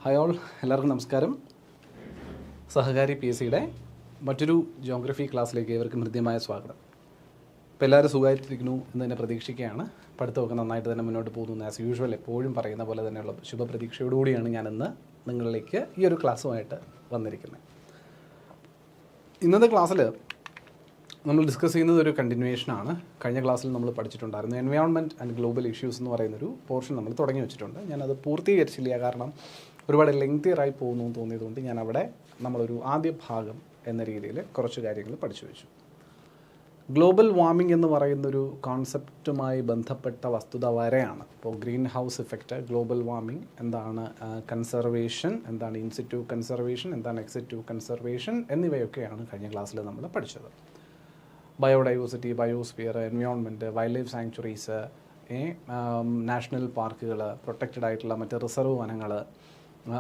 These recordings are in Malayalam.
ഹായ് ഓൾ, എല്ലാവർക്കും നമസ്കാരം. സഹകാരി പി എസ് സിയുടെ മറ്റൊരു ജോഗ്രഫി ക്ലാസ്സിലേക്ക് ഏവർക്കും ഹൃദ്യമായ സ്വാഗതം. ഇപ്പോൾ എല്ലാവരും സുഖമായിട്ടിരിക്കുന്നു എന്ന് തന്നെ പ്രതീക്ഷിക്കുകയാണ്. പഠിത്തമൊക്കെ നന്നായിട്ട് തന്നെ മുന്നോട്ട് പോകുന്നു. ആസ് യൂഷ്വൽ എപ്പോഴും പറയുന്ന പോലെ തന്നെയുള്ള ശുഭപ്രതീക്ഷയോടുകൂടിയാണ് ഞാനിന്ന് നിങ്ങളിലേക്ക് ഈ ഒരു ക്ലാസ്സുമായിട്ട് വന്നിരിക്കുന്നത്. ഇന്നത്തെ ക്ലാസ്സിൽ നമ്മൾ ഡിസ്കസ് ചെയ്യുന്നത് ഒരു കണ്ടിന്യൂവേഷനാണ്. കഴിഞ്ഞ ക്ലാസ്സിൽ നമ്മൾ പഠിച്ചിട്ടുണ്ടായിരുന്നു എൻവയോൺമെൻറ്റ് ആൻഡ് ഗ്ലോബൽ ഇഷ്യൂസ് എന്ന് പറയുന്നൊരു പോർഷൻ നമ്മൾ തുടങ്ങി വെച്ചിട്ടുണ്ട്. ഞാനത് പൂർത്തീകരിച്ചില്ല, കാരണം ഒരുപാട് ലെങ്തിയറായി പോകുന്നു എന്ന് തോന്നിയതുകൊണ്ട് ഞാൻ അവിടെ നമ്മളൊരു ആദ്യ ഭാഗം എന്ന രീതിയിൽ കുറച്ച് കാര്യങ്ങൾ പഠിച്ചു വെച്ചു. ഗ്ലോബൽ വാർമിംഗ് എന്ന് പറയുന്നൊരു കോൺസെപ്റ്റുമായി ബന്ധപ്പെട്ട വസ്തുത വരെയാണ്. ഇപ്പോൾ green house effect, global warming എന്താണ്, കൺസർവേഷൻ എന്താണ്, ഇൻസിറ്റു കൺസർവേഷൻ എന്താണ്, എക്സിറ്റു കൺസർവേഷൻ എന്നിവയൊക്കെയാണ് കഴിഞ്ഞ ക്ലാസ്സിൽ നമ്മൾ പഠിച്ചത്. Biodiversity, biosphere, environment, wild life sanctuaries, national പാർക്കുകൾ, പ്രൊട്ടക്റ്റഡ് ആയിട്ടുള്ള മറ്റ് റിസർവ് വനങ്ങൾ,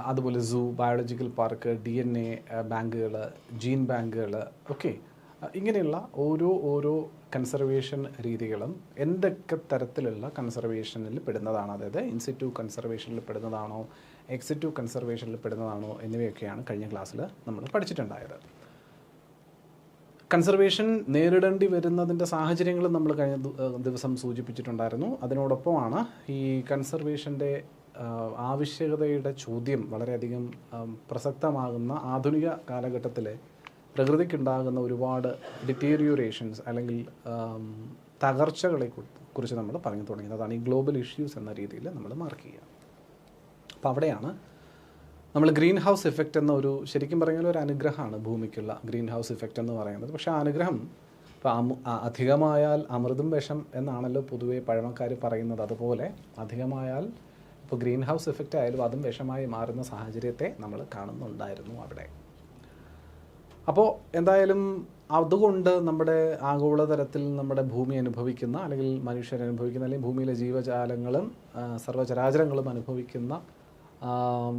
അതുപോലെ സൂ, ബയോളജിക്കൽ പാർക്ക്, DNA ബാങ്കുകൾ, ജീൻ ബാങ്കുകൾ, ഓക്കെ, ഇങ്ങനെയുള്ള ഓരോ കൺസർവേഷൻ രീതികളും എന്തൊക്കെ തരത്തിലുള്ള കൺസർവേഷനിൽ പെടുന്നതാണ്, അതായത് ഇൻസിറ്റു കൺസർവേഷനിൽ പെടുന്നതാണോ, എക്സിറ്റു കൺസർവേഷനിൽ പെടുന്നതാണോ എന്നിവയൊക്കെയാണ് കഴിഞ്ഞ ക്ലാസ്സിൽ നമ്മൾ പഠിച്ചിട്ടുണ്ടായത്. കൺസർവേഷൻ നേരിടേണ്ടി വരുന്നതിൻ്റെ സാഹചര്യങ്ങളും നമ്മൾ കഴിഞ്ഞ ദിവസം സൂചിപ്പിച്ചിട്ടുണ്ടായിരുന്നു. അതിനോടൊപ്പമാണ് ഈ കൺസർവേഷൻ്റെ ആവശ്യകതയുടെ ചോദ്യം വളരെയധികം പ്രസക്തമാകുന്ന ആധുനിക കാലഘട്ടത്തിൽ പ്രകൃതിക്കുണ്ടാകുന്ന ഒരുപാട് ഡിറ്റീരിയോറേഷൻസ് അല്ലെങ്കിൽ തകർച്ചകളെ കുറിച്ച് നമ്മൾ പറഞ്ഞു തുടങ്ങിയത്. അതാണ് ഈ ഗ്ലോബൽ ഇഷ്യൂസ് എന്ന രീതിയിൽ നമ്മൾ മാർക്ക് ചെയ്യുക. അപ്പോൾ അവിടെയാണ് നമ്മൾ ഗ്രീൻ ഹൗസ് ഇഫക്റ്റ് എന്ന ഒരു, ശരിക്കും പറഞ്ഞാൽ ഒരു അനുഗ്രഹമാണ് ഭൂമിക്കുള്ള ഗ്രീൻ ഹൗസ് ഇഫക്റ്റ് എന്ന് പറയുന്നത്. പക്ഷേ ആ അനുഗ്രഹം ഇപ്പോൾ അധികമായാൽ അമൃതും വിഷം എന്നാണല്ലോ പൊതുവെ പഴമക്കാർ പറയുന്നത്. അതുപോലെ അധികമായാൽ ഇപ്പോൾ ഗ്രീൻ ഹൗസ് ഇഫക്റ്റ് ആയാലും അതും വിഷമായി മാറുന്ന സാഹചര്യത്തെ നമ്മൾ കാണുന്നുണ്ടായിരുന്നു അവിടെ. അപ്പോൾ എന്തായാലും അതുകൊണ്ട് നമ്മുടെ ആഗോളതലത്തിൽ നമ്മുടെ ഭൂമി അനുഭവിക്കുന്ന, അല്ലെങ്കിൽ മനുഷ്യരനുഭവിക്കുന്ന, അല്ലെങ്കിൽ ഭൂമിയിലെ ജീവജാലങ്ങളും സർവ്വചരാചരങ്ങളും അനുഭവിക്കുന്ന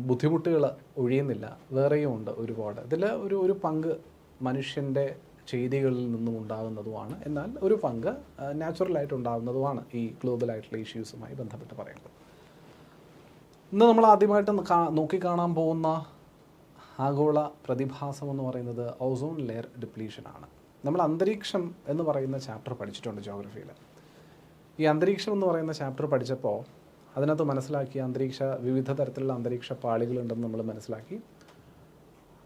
ബുദ്ധിമുട്ടുകൾ ഒഴിയുന്നില്ല, വേറെയും ഉണ്ട് ഒരുപാട്. ഇതിൽ ഒരു പങ്ക് മനുഷ്യൻ്റെ ചെയ്തികളിൽ നിന്നും ഉണ്ടാകുന്നതുമാണ്, എന്നാൽ ഒരു പങ്ക് നാച്ചുറലായിട്ട് ഉണ്ടാകുന്നതുമാണ് ഈ ഗ്ലോബലായിട്ടുള്ള ഇഷ്യൂസുമായി ബന്ധപ്പെട്ട് പറയുന്നത്. ഇന്ന് നമ്മൾ ആദ്യമായിട്ട് നോക്കിക്കാണാൻ പോകുന്ന ആഗോള പ്രതിഭാസം എന്ന് പറയുന്നത് ഓസോൺ ലെയർ ഡിപ്ലീഷനാണ്. നമ്മൾ അന്തരീക്ഷം എന്ന് പറയുന്ന ചാപ്റ്റർ പഠിച്ചിട്ടുണ്ട് ജോഗ്രഫിയിൽ. ഈ അന്തരീക്ഷം എന്ന് പറയുന്ന ചാപ്റ്റർ പഠിച്ചപ്പോൾ അതിനകത്ത് മനസ്സിലാക്കി വിവിധ തരത്തിലുള്ള അന്തരീക്ഷ പാളികളുണ്ടെന്ന് നമ്മൾ മനസ്സിലാക്കി.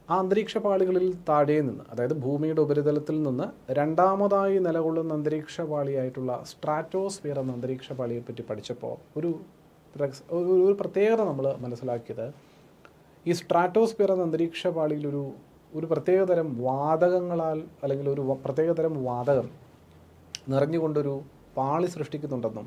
ആ അന്തരീക്ഷ പാളികളിൽ താഴെ നിന്ന്, അതായത് ഭൂമിയുടെ ഉപരിതലത്തിൽ നിന്ന് രണ്ടാമതായി നിലകൊള്ളുന്ന അന്തരീക്ഷ പാളിയായിട്ടുള്ള സ്ട്രാറ്റോസ്ഫിയർ എന്ന അന്തരീക്ഷ പാളിയെപ്പറ്റി പഠിച്ചപ്പോൾ ഒരു പ്രത്യേകത നമ്മൾ മനസ്സിലാക്കിയത്, ഈ സ്ട്രാറ്റോസ്ഫിയർ എന്ന അന്തരീക്ഷ പാളിയിൽ ഒരു പ്രത്യേകതരം വാതകങ്ങളാൽ, അല്ലെങ്കിൽ ഒരു പ്രത്യേകതരം വാതകം നിറഞ്ഞുകൊണ്ടൊരു പാളി സൃഷ്ടിക്കുന്നുണ്ടെന്നും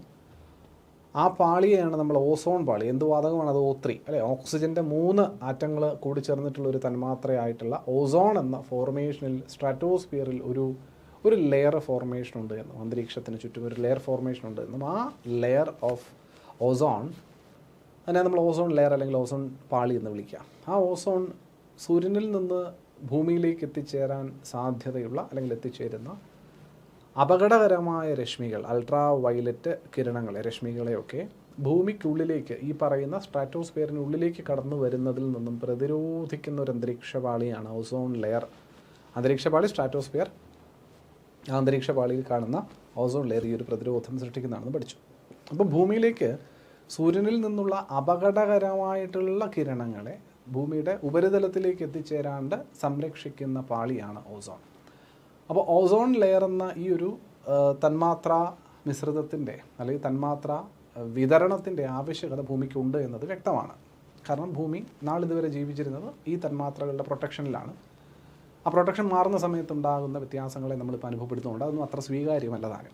ആ പാളിയെയാണ് നമ്മൾ ഓസോൺ പാളി. എന്ത് വാതകമാണ് അത്? O3 അല്ലേ? ഓക്സിജൻ്റെ 3 ആറ്റങ്ങൾ കൂടി ചേർന്നിട്ടുള്ള ഒരു തന്മാത്രയായിട്ടുള്ള ഓസോൺ എന്ന ഫോർമേഷനിൽ, സ്ട്രാറ്റോസ്ഫിയറിൽ ഒരു ലെയർ ഫോർമേഷൻ ഉണ്ട് എന്നും, അന്തരീക്ഷത്തിന് ചുറ്റും ഒരു ലെയർ ഫോർമേഷൻ ഉണ്ട് എന്നും, ആ ലെയർ ഓഫ് ഓസോൺ, അതിനെ നമ്മൾ ഓസോൺ ലെയർ അല്ലെങ്കിൽ ഓസോൺ പാളി എന്ന് വിളിക്കാം. ആ ഓസോൺ സൂര്യനിൽ നിന്ന് ഭൂമിയിലേക്ക് എത്തിച്ചേരാൻ സാധ്യതയുള്ള, അല്ലെങ്കിൽ എത്തിച്ചേരുന്ന അപകടകരമായ രശ്മികൾ, അൾട്രാ വയലറ്റ് കിരണങ്ങളെ, രശ്മികളെയൊക്കെ ഭൂമിക്കുള്ളിലേക്ക്, ഈ പറയുന്ന സ്ട്രാറ്റോസ്ഫിയറിനുള്ളിലേക്ക് കടന്നു വരുന്നതിൽ നിന്നും പ്രതിരോധിക്കുന്ന ഒരു അന്തരീക്ഷപാളിയാണ് ഓസോൺ ലെയർ. അന്തരീക്ഷപാളി, സ്ട്രാറ്റോസ്ഫിയർ, ആ അന്തരീക്ഷപാളിയിൽ കാണുന്ന ഓസോൺ ലെയർ ഈ ഒരു പ്രതിരോധം സൃഷ്ടിക്കുന്നതാണെന്ന് പഠിച്ചു. അപ്പോൾ ഭൂമിയിലേക്ക് സൂര്യനിൽ നിന്നുള്ള അപകടകരമായിട്ടുള്ള കിരണങ്ങളെ ഭൂമിയുടെ ഉപരിതലത്തിലേക്ക് എത്തിച്ചേരാണ്ട് സംരക്ഷിക്കുന്ന പാളിയാണ് ഓസോൺ. അപ്പോൾ ഓസോൺ ലെയർ എന്ന ഈ ഒരു തന്മാത്രാ മിശ്രിതത്തിൻ്റെ, അല്ലെങ്കിൽ തന്മാത്ര വിതരണത്തിൻ്റെ ആവശ്യകത ഭൂമിക്കുണ്ട് എന്നത് വ്യക്തമാണ്. കാരണം ഭൂമി നാളിതുവരെ ജീവിച്ചിരുന്നത് ഈ തന്മാത്രകളുടെ പ്രൊട്ടക്ഷനിലാണ്. ആ പ്രൊട്ടക്ഷൻ മാറുന്ന സമയത്തുണ്ടാകുന്ന വ്യത്യാസങ്ങളെ നമ്മളിപ്പോൾ അനുഭവപ്പെടുത്തുന്നുണ്ട്. അതൊന്നും അത്ര സ്വീകാര്യമല്ലതാണ്.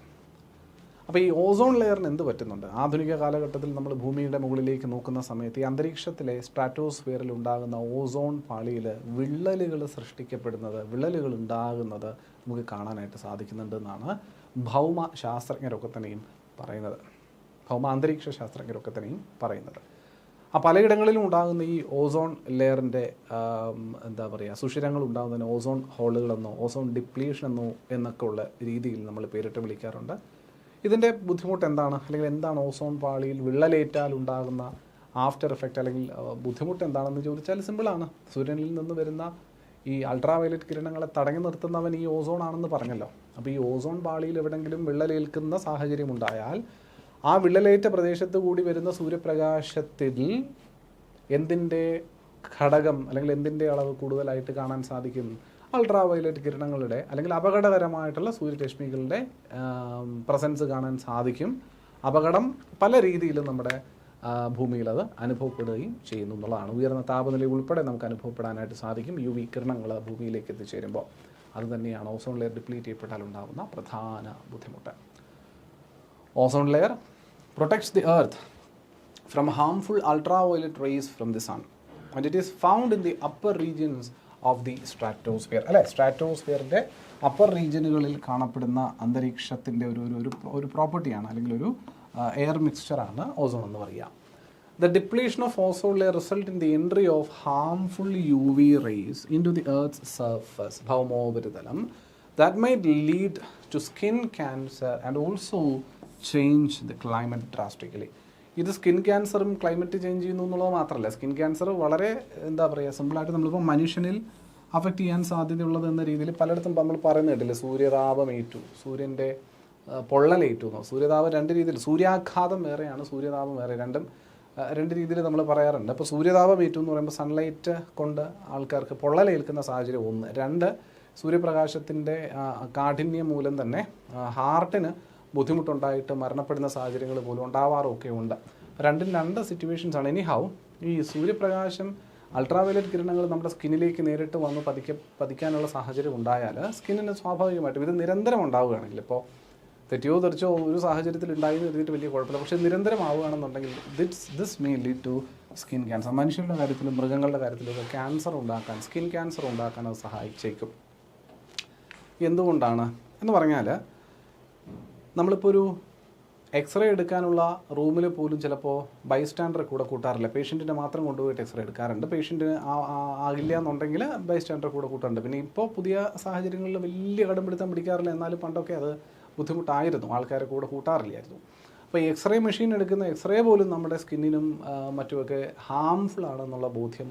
അപ്പോൾ ഈ ഓസോൺ ലെയറിന് എന്ത് പറ്റുന്നുണ്ട്? ആധുനിക കാലഘട്ടത്തിൽ നമ്മൾ ഭൂമിയുടെ മുകളിലേക്ക് നോക്കുന്ന സമയത്ത് ഈ അന്തരീക്ഷത്തിലെ സ്ട്രാറ്റോസ്ഫിയറിൽ ഉണ്ടാകുന്ന ഓസോൺ പാളിയിൽ വിള്ളലുകൾ സൃഷ്ടിക്കപ്പെടുന്നത്, വിള്ളലുകൾ ഉണ്ടാകുന്നത് നമുക്ക് കാണാനായിട്ട് സാധിക്കുന്നുണ്ടെന്നാണ് ഭൗമ ശാസ്ത്രജ്ഞരൊക്കെ തന്നെയും പറയുന്നത്, ഭൗമ അന്തരീക്ഷ ശാസ്ത്രജ്ഞരൊക്കെ തന്നെയും പറയുന്നത്. ആ പലയിടങ്ങളിലും ഉണ്ടാകുന്ന ഈ ഓസോൺ ലെയറിൻ്റെ എന്താ പറയുക, സുഷിരങ്ങൾ ഉണ്ടാകുന്നതിന് ഓസോൺ ഹോളുകളെന്നോ ഓസോൺ ഡിപ്ലീഷൻ എന്നൊക്കെ ഉള്ള രീതിയിൽ നമ്മൾ പേരിട്ട് വിളിക്കാറുണ്ട്. ഇതിൻ്റെ ബുദ്ധിമുട്ട് എന്താണ്, അല്ലെങ്കിൽ എന്താണ് ഓസോൺ പാളിയിൽ വിള്ളലേറ്റാൽ ഉണ്ടാകുന്ന ആഫ്റ്റർ എഫക്റ്റ് അല്ലെങ്കിൽ ബുദ്ധിമുട്ട് എന്താണെന്ന് ചോദിച്ചാൽ സിമ്പിളാണ്. സൂര്യനിൽ നിന്ന് വരുന്ന ഈ അൾട്രാ വയലറ്റ് കിരണങ്ങളെ തടഞ്ഞു നിർത്തുന്നവൻ ഈ ഓസോൺ ആണെന്ന് പറഞ്ഞല്ലോ. അപ്പോൾ ഈ ഓസോൺ പാളിയിൽ എവിടെയെങ്കിലും വിള്ളലേൽക്കുന്ന സാഹചര്യം ഉണ്ടായാൽ ആ വിള്ളലേറ്റ പ്രദേശത്ത് കൂടി വരുന്ന സൂര്യപ്രകാശത്തിൽ എന്തിൻ്റെ ഘടകം അല്ലെങ്കിൽ എന്തിൻ്റെ അളവ് കൂടുതലായിട്ട് കാണാൻ സാധിക്കും? അൾട്രാ വയലറ്റ് കിരണങ്ങളുടെ അല്ലെങ്കിൽ അപകടകരമായിട്ടുള്ള സൂര്യരശ്മികളുടെ പ്രസൻസ് കാണാൻ സാധിക്കും. അപകടം പല രീതിയിലും നമ്മുടെ ഭൂമിയിൽ അത് അനുഭവപ്പെടുകയും ചെയ്യുന്നു എന്നുള്ളതാണ്. ഉയർന്ന താപനില ഉൾപ്പെടെ നമുക്ക് അനുഭവപ്പെടാനായിട്ട് സാധിക്കും UV കിരണങ്ങൾ ഭൂമിയിലേക്ക് എത്തിച്ചേരുമ്പോൾ. അത് തന്നെയാണ് ഓസോൺ ലെയർ ഡിപ്ലീറ്റ് ചെയ്യപ്പെട്ടാൽ ഉണ്ടാകുന്ന പ്രധാന ബുദ്ധിമുട്ട്. Ozone layer protects the earth from harmful ultraviolet rays from the sun, and it is found in the upper regions of the stratosphere. അല്ലേ, സ്ട്രാറ്റോസ്ഫിയറിൻ്റെ അപ്പർ റീജിയനുകളിൽ കാണപ്പെടുന്ന അന്തരീക്ഷത്തിൻ്റെ ഒരു പ്രോപ്പർട്ടിയാണ് അല്ലെങ്കിൽ ഒരു എയർ മിക്സ്ചറാണ് ഓസോൺ എന്ന് പറയുക. The depletion of ozone layer result in the entry of harmful UV rays into the earth's surface, ഭൗമോപരിതലം, that might lead to skin cancer and also change the climate drastically. ഇത് സ്കിൻ ക്യാൻസറും ക്ലൈമറ്റ് ചേഞ്ച് ചെയ്യുന്നു എന്നുള്ളത് മാത്രമല്ല, സ്കിൻ ക്യാൻസർ വളരെ എന്താ പറയുക സിമ്പിളായിട്ട് നമ്മളിപ്പോൾ മനുഷ്യനിൽ അഫക്റ്റ് ചെയ്യാൻ സാധ്യതയുള്ളത് എന്ന രീതിയിൽ പലയിടത്തും നമ്മൾ പറയുന്ന കേട്ടില്ലേ, സൂര്യതാപമേറ്റു, സൂര്യൻ്റെ പൊള്ളലേറ്റു എന്നോ. സൂര്യതാപം രണ്ട് രീതിയിൽ, സൂര്യാഘാതം വേറെയാണ്, സൂര്യതാപം വേറെ, രണ്ട് രീതിയിൽ നമ്മൾ പറയാറുണ്ട്. അപ്പോൾ സൂര്യതാപം ഏറ്റു എന്ന് പറയുമ്പോൾ സൺലൈറ്റ് കൊണ്ട് ആൾക്കാർക്ക് പൊള്ളലേൽക്കുന്ന സാഹചര്യം ഒന്ന്. രണ്ട്, സൂര്യപ്രകാശത്തിൻ്റെ കാഠിന്യം മൂലം തന്നെ ഹാർട്ടിന് ബുദ്ധിമുട്ടുണ്ടായിട്ട് മരണപ്പെടുന്ന സാഹചര്യങ്ങൾ പോലും ഉണ്ടാവാറൊക്കെ ഉണ്ട്. രണ്ടും രണ്ട് സിറ്റുവേഷൻസ് ആണ്. എനിഹൗ ഈ സൂര്യപ്രകാശം അൾട്രാവയലറ്റ് കിരണങ്ങൾ നമ്മുടെ സ്കിന്നിലേക്ക് നേരിട്ട് വന്ന് പതിക്കാനുള്ള സാഹചര്യം ഉണ്ടായാൽ സ്കിന്നിന് സ്വാഭാവികമായിട്ടും ഇത് നിരന്തരം ഉണ്ടാവുകയാണെങ്കിൽ, ഇപ്പോൾ തെറ്റിയോ തെറിച്ചോ ഒരു സാഹചര്യത്തിൽ ഉണ്ടായെന്ന് എഴുതിയിട്ട് വലിയ കുഴപ്പമില്ല, പക്ഷേ നിരന്തരമാവുകയാണെന്നുണ്ടെങ്കിൽ this may lead to skin cancer. മനുഷ്യരുടെ കാര്യത്തിലും മൃഗങ്ങളുടെ കാര്യത്തിലൊക്കെ ക്യാൻസർ ഉണ്ടാക്കാൻ, സ്കിൻ ക്യാൻസർ ഉണ്ടാക്കാൻ അത് സഹായിച്ചേക്കും. എന്തുകൊണ്ടാണ് എന്ന് പറഞ്ഞാൽ, നമ്മളിപ്പോൾ ഒരു എക്സ്റേ എടുക്കാനുള്ള റൂമിൽ പോലും ചിലപ്പോൾ ബൈസ്റ്റാൻഡറെ കൂടെ കൂട്ടാറില്ല. പേഷ്യൻറ്റിനെ മാത്രം കൊണ്ടുപോയിട്ട് എക്സ്റേ എടുക്കാറുണ്ട്. പേഷ്യൻറ്റിന് ആകില്ല എന്നുണ്ടെങ്കിൽ ബൈസ്റ്റാൻഡറെ കൂടെ കൂട്ടാറുണ്ട്. പിന്നെ ഇപ്പോൾ പുതിയ സാഹചര്യങ്ങളിൽ വലിയ കടുംപിടുത്തം പിടിക്കാറില്ല. എന്നാലും പണ്ടൊക്കെ അത് ബുദ്ധിമുട്ടായിരുന്നു, ആൾക്കാരെ കൂടെ കൂട്ടാറില്ലായിരുന്നു. അപ്പോൾ ഈ എക്സ്റേ മെഷീൻ എടുക്കുന്ന എക്സ്റേ പോലും നമ്മുടെ സ്കിന്നിനും മറ്റുമൊക്കെ ഹാംഫുൾ ആണെന്നുള്ള ബോധ്യം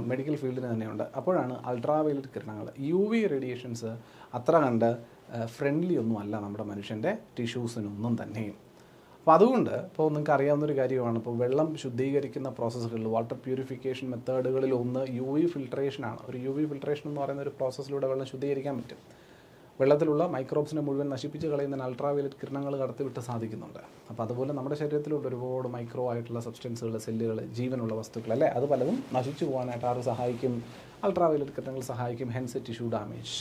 മെഡിക്കൽ ഫീൽഡിന് തന്നെയുണ്ട്. അപ്പോഴാണ് അൾട്രാവയലറ്റ് കിരണങ്ങൾ, UV റേഡിയേഷൻസ് അത്ര കണ്ട് ഫ്രണ്ട്ലി ഒന്നും അല്ല നമ്മുടെ മനുഷ്യൻ്റെ ടിഷ്യൂസിനൊന്നും തന്നെയും. അപ്പോൾ അതുകൊണ്ട് ഇപ്പോൾ നിങ്ങൾക്ക് അറിയാവുന്നൊരു കാര്യമാണ്, ഇപ്പോൾ വെള്ളം ശുദ്ധീകരിക്കുന്ന പ്രോസസ്സുകളിൽ, വാട്ടർ പ്യൂരിഫിക്കേഷൻ മെത്തേഡുകളിൽ ഒന്ന് UV ഫിൽട്രേഷനാണ്. ഒരു UV ഫിൽട്രേഷൻ എന്ന് പറയുന്ന ഒരു പ്രോസസ്സിലൂടെ വെള്ളം ശുദ്ധീകരിക്കാൻ പറ്റും. വെള്ളത്തിലുള്ള മൈക്രോബ്സിനെ മുഴുവൻ നശിപ്പിച്ച് കളയുന്ന അൾട്രാവയലറ്റ് കിരണങ്ങൾ കടത്തിവിട്ട് സാധിക്കുന്നുണ്ട്. അപ്പോൾ അതുപോലെ നമ്മുടെ ശരീരത്തിലുള്ള ഒരുപാട് മൈക്രോ ആയിട്ടുള്ള സബ്സ്റ്റൻസുകൾ, സെല്ലുകൾ, ജീവനുള്ള വസ്തുക്കൾ അല്ലേ, അത് പലതും നശിച്ചു പോകാനായിട്ട് ആറ് സഹായിക്കും? അൾട്രാവയലറ്റ് കിരണങ്ങൾ സഹായിക്കും. Hence tissue damage.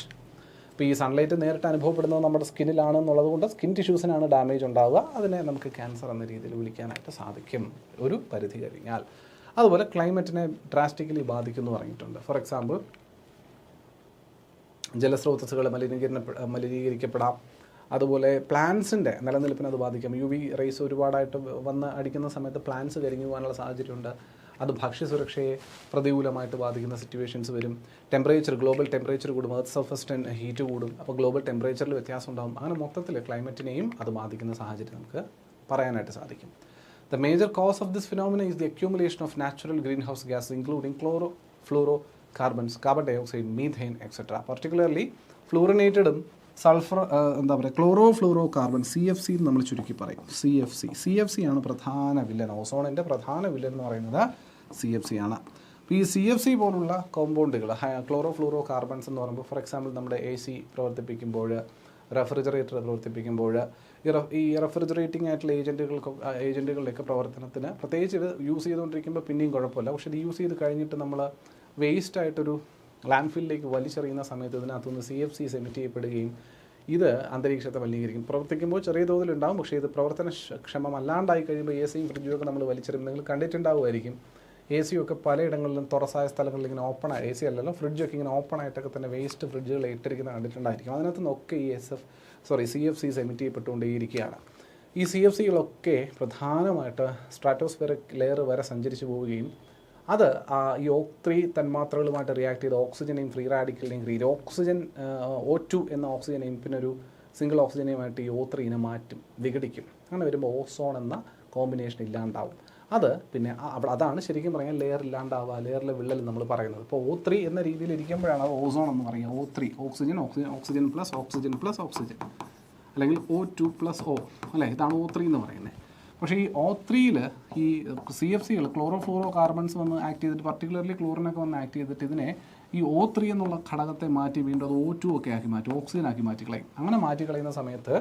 ഇപ്പോൾ ഈ സൺലൈറ്റ് നേരിട്ട് അനുഭവപ്പെടുന്നത് നമ്മുടെ സ്കിന്നിലാണെന്നുള്ളത് കൊണ്ട് സ്കിൻ ടിഷ്യൂസിനാണ് ഡാമേജ് ഉണ്ടാവുക. അതിനെ നമുക്ക് ക്യാൻസർ എന്ന രീതിയിൽ വിളിക്കാനായിട്ട് സാധിക്കും ഒരു പരിധി കഴിഞ്ഞാൽ. അതുപോലെ ക്ലൈമറ്റിനെ ഡ്രാസ്റ്റിക്കലി ബാധിക്കുമെന്ന് പറഞ്ഞിട്ടുണ്ട്. ഫോർ എക്സാമ്പിൾ, ജലസ്രോതസ്സുകൾ മലിനീകരിക്കപ്പെടാം. അതുപോലെ പ്ലാന്റ്സിൻ്റെ നിലനിൽപ്പിനെ അത് ബാധിക്കാം. UV റേസ് ഒരുപാടായിട്ട് വന്ന് അടിക്കുന്ന സമയത്ത് പ്ലാന്റ്സ് കരിഞ്ഞു പോകാനുള്ള സാഹചര്യമുണ്ട്. അത് ഭക്ഷ്യസുരക്ഷയെ പ്രതികൂലമായിട്ട് ബാധിക്കുന്ന സിറ്റുവേഷൻസ് വരും. ഗ്ലോബൽ ടെമ്പറേച്ചർ കൂടും, എർത്ത് സർഫസ് ഹീറ്റ് കൂടും. അപ്പോൾ ഗ്ലോബൽ ടെമ്പറേച്ചറിൽ വ്യത്യാസം ഉണ്ടാകും. അങ്ങനെ മൊത്തത്തിൽ ക്ലൈമറ്റിനെയും അത് ബാധിക്കുന്ന സാഹചര്യം നമുക്ക് പറയാനായിട്ട് സാധിക്കും. The major cause of this phenomenon is the accumulation of natural greenhouse gases including chlorofluorocarbons, carbon dioxide, methane, etc. Particularly fluorinated sulphur chlorofluorocarbon, CFC എന്ന് നമ്മൾ ചുരുക്കി പറയും. CFC ആണ് പ്രധാന വില്ലൻ. ഓസോണിൻ്റെ പ്രധാന വില്ലൻ എന്ന് പറയുന്നത് CFC ആണ്. അപ്പോൾ ഈ CFC പോലുള്ള കോമ്പൗണ്ടുകൾ, ക്ലോറോഫ്ലൂറോ കാർബൺസ് എന്ന് പറയുമ്പോൾ, ഫോർ എക്സാമ്പിൾ നമ്മുടെ AC പ്രവർത്തിപ്പിക്കുമ്പോൾ, റെഫ്രിജറേറ്റർ പ്രവർത്തിപ്പിക്കുമ്പോൾ, ഈ റെഫ്രിജറേറ്റിംഗ് ആയിട്ടുള്ള ഏജൻറ്റുകളുടെയൊക്കെ പ്രവർത്തനത്തിന് പ്രത്യേകിച്ച് ഇത് യൂസ് ചെയ്തുകൊണ്ടിരിക്കുമ്പോൾ പിന്നെയും കുഴപ്പമില്ല. പക്ഷേ ഇത് യൂസ് ചെയ്ത് കഴിഞ്ഞിട്ട് നമ്മൾ വേസ്റ്റായിട്ടൊരു ലാൻഡ് ഫില്ലിലേക്ക് വലിച്ചെറിയുന്ന സമയത്ത് ഇതിനകത്തുനിന്ന് CFCs എമിറ്റ് ചെയ്യപ്പെടുകയും ഇത് അന്തരീക്ഷത്തെ മലിനീകരിക്കും. പ്രവർത്തിക്കുമ്പോൾ ചെറിയ തോതിലുണ്ടാകും, പക്ഷേ ഇത് പ്രവർത്തനക്ഷമമല്ലാണ്ടായി കഴിയുമ്പോൾ ACയും ഫ്രിഡ്ജും ഒക്കെ നമ്മൾ വലിച്ചെറിയുമ്പോൾ നിങ്ങൾ കണ്ടിട്ടുണ്ടാവുമായിരിക്കും. ACയൊക്കെ പലയിടങ്ങളിലും തുറസായ സ്ഥലങ്ങളിൽ ഇങ്ങനെ AC അല്ലല്ലോ, ഫ്രിഡ്ജൊക്കെ ഇങ്ങനെ ഓപ്പൺ ആയിട്ടൊക്കെ തന്നെ വേസ്റ്റ് ഫ്രിഡ്ജുകൾ ഇട്ടിരിക്കുന്നത് കണ്ടിട്ടുണ്ടായിരിക്കും. അതിനകത്ത് നിന്നൊക്കെ ഈ CFCs എമിറ്റ് ചെയ്യപ്പെട്ടുകൊണ്ടേയിരിക്കുകയാണ്. ഈ CFCകളൊക്കെ പ്രധാനമായിട്ട് സ്ട്രാറ്റോസ്ഫിയറിക് ലെയർ വരെ സഞ്ചരിച്ചു പോവുകയും അത് ഈ O3 തന്മാത്രകളുമായിട്ട് റിയാക്ട് ചെയ്ത് ഓക്സിജനെയും ഫ്രീ റാഡിക്കലിനെയും ഓക്സിജൻ O2 എന്ന ഓക്സിജനെയും പിന്നെ ഒരു സിംഗിൾ ഓക്സിജനെയുമായിട്ട് ഈ O3 മാറ്റും, വിഘടിക്കും. അങ്ങനെ വരുമ്പോൾ ഓസോൺ എന്ന കോമ്പിനേഷൻ ഇല്ലാണ്ടാവും. അത് പിന്നെ അതാണ് ശരിക്കും പറയാൻ ലെയർ ഇല്ലാണ്ടാവുക, ലെയറിലെ വിള്ളൽ നമ്മൾ പറയുന്നത്. ഇപ്പോൾ O3 എന്ന രീതിയിൽ ഇരിക്കുമ്പോഴാണ് അത് ഓസോൺ എന്ന് പറയുക. O3 oxygen oxygen oxygen plus oxygen plus oxygen, അല്ലെങ്കിൽ O2+O അല്ലേ, ഇതാണ് O3 എന്ന് പറയുന്നത്. പക്ഷേ ഈ O3-ൽ ഈ CFCകൾ ക്ലോറോ ഫ്ലൂറോ കാർബൺസ് വന്ന് ആക്ട് ചെയ്തിട്ട്, പർട്ടിക്കുലർലി ക്ലോറിനൊക്കെ വന്ന് ആക്ട് ചെയ്തിട്ട് ഇതിനെ ഈ O3 എന്നുള്ള ഘടകത്തെ മാറ്റി വീണ്ടും അത് O2 ഒക്കെ ആക്കി മാറ്റും, ഓക്സിജനാക്കി മാറ്റിക്കളയും. അങ്ങനെ മാറ്റിക്കളയുന്ന സമയത്ത്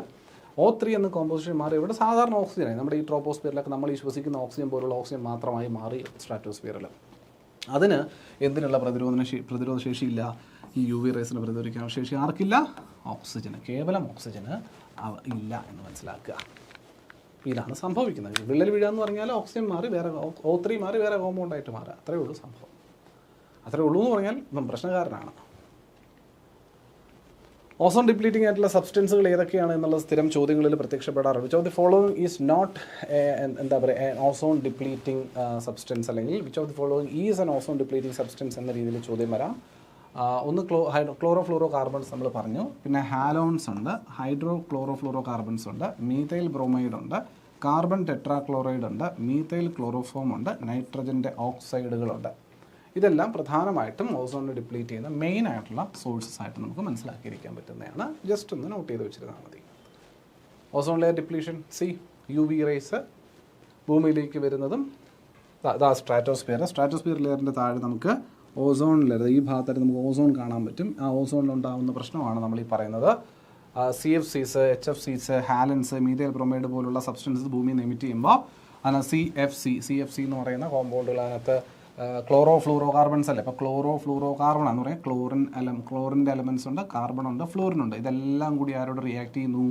O3 എന്ന കോമ്പോസിഷൻ മാറി ഇവിടെ സാധാരണ ഓക്സിജനായി, നമ്മുടെ ഈ ട്രോപ്പോസ്ഫിയറിലൊക്കെ നമ്മൾ ഈ ശ്വസിക്കുന്ന ഓക്സിജൻ പോലുള്ള ഓക്സിജൻ മാത്രമായി മാറി സ്ട്രാറ്റോസ്ഫിയറിൽ. അതിന് എന്തിനുള്ള പ്രതിരോധ ശേഷിയില്ല, ഈ UV റേസിന് പ്രതിരോധിക്കാനുള്ള ശേഷി ആർക്കില്ല? ഓക്സിജന്, കേവലം ഓക്സിജന് ഇല്ല എന്ന് മനസ്സിലാക്കുക. ഇതാണ് സംഭവിക്കുന്നത്. വിള്ളൽ വീഴുക എന്ന് പറഞ്ഞാൽ ഓക്സിജൻ മാറി വേറെ O3 മാറി വേറെ കോമ്പൗണ്ടായിട്ട് മാറുക, അത്രയേ ഉള്ളൂ സംഭവം. അത്രയേ ഉള്ളൂ എന്ന് പറഞ്ഞാൽ പ്രശ്നക്കാരനാണ്. ഓസോൺ ഡിപ്ലീറ്റിംഗ് ആയിട്ടുള്ള സബ്സ്റ്റൻസുകൾ ഏതൊക്കെയാണ് എന്നുള്ള സ്ഥിരം ചോദ്യങ്ങളിൽ പ്രത്യക്ഷപ്പെടാറുണ്ട്. Which of the following is not എന്താ പറയുക ഓസോൺ ഡിപ്ലീറ്റിംഗ് സബ്സ്റ്റൻസ്, അല്ലെങ്കിൽ which of the following is an ozone depleting substance എന്ന രീതിയിൽ ചോദ്യം വരാം. ഒന്ന് ക്ലോറോ ഫ്ലൂറോ കാർബൺസ് നമ്മൾ പറഞ്ഞു, പിന്നെ ഹാലോൺസ് ഉണ്ട്, ഹൈഡ്രോ ക്ലോറോ ഫ്ലൂറോ കാർബൺസ് ഉണ്ട്, മീഥൈൽ ബ്രോമൈഡ് ഉണ്ട്, കാർബൺ ടെട്രാക്ലോറൈഡ് ഉണ്ട്, മീഥൈൽ ക്ലോറോഫോം ഉണ്ട്, നൈട്രജൻ്റെ ഓക്സൈഡുകളുണ്ട്. ഇതെല്ലാം പ്രധാനമായിട്ടും ഓസോണിനെ ഡിപ്ലീറ്റ് ചെയ്യുന്ന മെയിൻ ആയിട്ടുള്ള സോഴ്സസ് ആയിട്ട് നമുക്ക് മനസ്സിലാക്കിയിരിക്കാൻ പറ്റുന്നതാണ്. ജസ്റ്റ് ഒന്ന് നോട്ട് ചെയ്ത് വെച്ചിരുന്നാൽ മതി. Ozone layer depletion, UV rays ഭൂമിയിലേക്ക് വരുന്നതും സ്ട്രാറ്റോസ്ഫിയർ ലെയറിൻ്റെ താഴെ നമുക്ക് ഓസോൺ ലെയർ, ഈ ഭാഗത്തായിട്ട് നമുക്ക് ഓസോൺ കാണാൻ പറ്റും. ആ ഓസോണിലുണ്ടാകുന്ന പ്രശ്നമാണ് നമ്മൾ ഈ പറയുന്നത്. CFCs, HFCs, ഹാലൻസ്, മീഥൈൽ ബ്രോമൈഡ് പോലുള്ള സബ്സ്റ്റൻസസ് ഭൂമിയിൽ നിന്ന് എമിറ്റ് ചെയ്യുമ്പോൾ അതിന് CFC എന്ന് പറയുന്ന കോമ്പൗണ്ടുകൾ, അതിനകത്ത് ക്ലോറോ ഫ്ലൂറോ കാർബൺസ് അല്ലേ. അപ്പോൾ ക്ലോറോ ഫ്ലൂറോ കാർബൺ എന്ന് പറയാം, ക്ലോറിൻ്റെ എലമെൻറ്റ്സ് ഉണ്ട്, കാർബൺ ഉണ്ട്, ഫ്ലൂറിൻ ഉണ്ട്. ഇതെല്ലാം കൂടി ആരോട് റിയാക്ട് ചെയ്യുന്നു?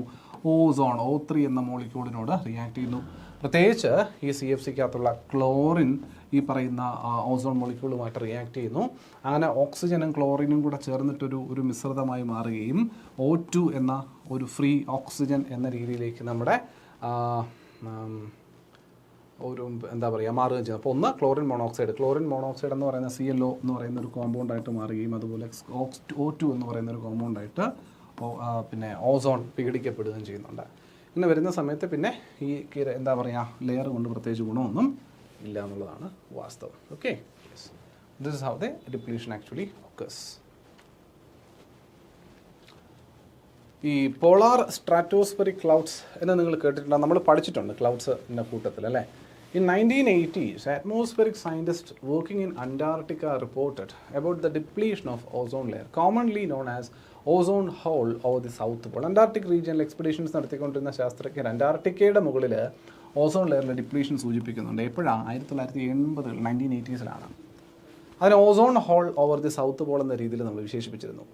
ഓസോൺ O3 എന്ന മോളിക്യൂളിനോട് റിയാക്ട് ചെയ്യുന്നു. പ്രത്യേകിച്ച് ഈ CFCക്കകത്തുള്ള ക്ലോറിൻ ഈ പറയുന്ന ഓസോൺ മോളിക്യൂളുമായിട്ട് റിയാക്ട് ചെയ്യുന്നു. അങ്ങനെ ഓക്സിജനും ക്ലോറിനും കൂടെ ചേർന്നിട്ടൊരു മിശ്രിതമായി മാറുകയും O2 എന്ന ഒരു ഫ്രീ ഓക്സിജൻ എന്ന രീതിയിലേക്ക് നമ്മുടെ ഒരു എന്താ പറയുക മാറുകയും ചെയ്യും. അപ്പോൾ ഒന്ന് ക്ലോറിൻ മോണോക്സൈഡ് എന്ന് പറയുന്ന ClO എന്ന് പറയുന്ന ഒരു കോമ്പൗണ്ടായിട്ട് മാറുകയും, അതുപോലെ O2 എന്ന് പറയുന്ന ഒരു കോമ്പൗണ്ടായിട്ട് പിന്നെ ഓസോൺ വിഘടിക്കപ്പെടുകയും ചെയ്യുന്നുണ്ട്. ഇങ്ങനെ വരുന്ന സമയത്ത് പിന്നെ ഈ എന്താ പറയുക ലെയർ കൊണ്ട് പ്രത്യേകിച്ച് ഗുണമൊന്നും ഇല്ല എന്നുള്ളതാണ് വാസ്തവം. Okay, this is how the depletion actually occurs. ഈ പോളാർ സ്ട്രാറ്റോസ്ഫെറിക് ക്ലൗഡ്സ് എന്ന് നിങ്ങൾ കേട്ടിട്ടുണ്ടോ? നമ്മൾ പഠിച്ചിട്ടുണ്ട് ക്ലൗഡ്സിൻ്റെ കൂട്ടത്തിൽ അല്ലേ. In 1980s, atmospheric scientists working in Antarctica reported about the depletion of ozone layer, commonly known as ozone hole over the South Pole. Antarctic റീജിയനിൽ എക്സ്പെഡീഷൻസ് നടത്തിക്കൊണ്ടിരുന്ന ശാസ്ത്രജ്ഞർ അന്റാർട്ടിക്കയുടെ മുകളിൽ ഓസോൺ ലെയറിലെ ഡിപ്ലീഷൻ സൂചിപ്പിക്കുന്നുണ്ട്. എപ്പോഴാണ്? 1980 1980s. അതിന് ozone whole over the south Paul എന്ന രീതിയിൽ നമ്മൾ വിശേഷിപ്പിച്ചിരുന്നു.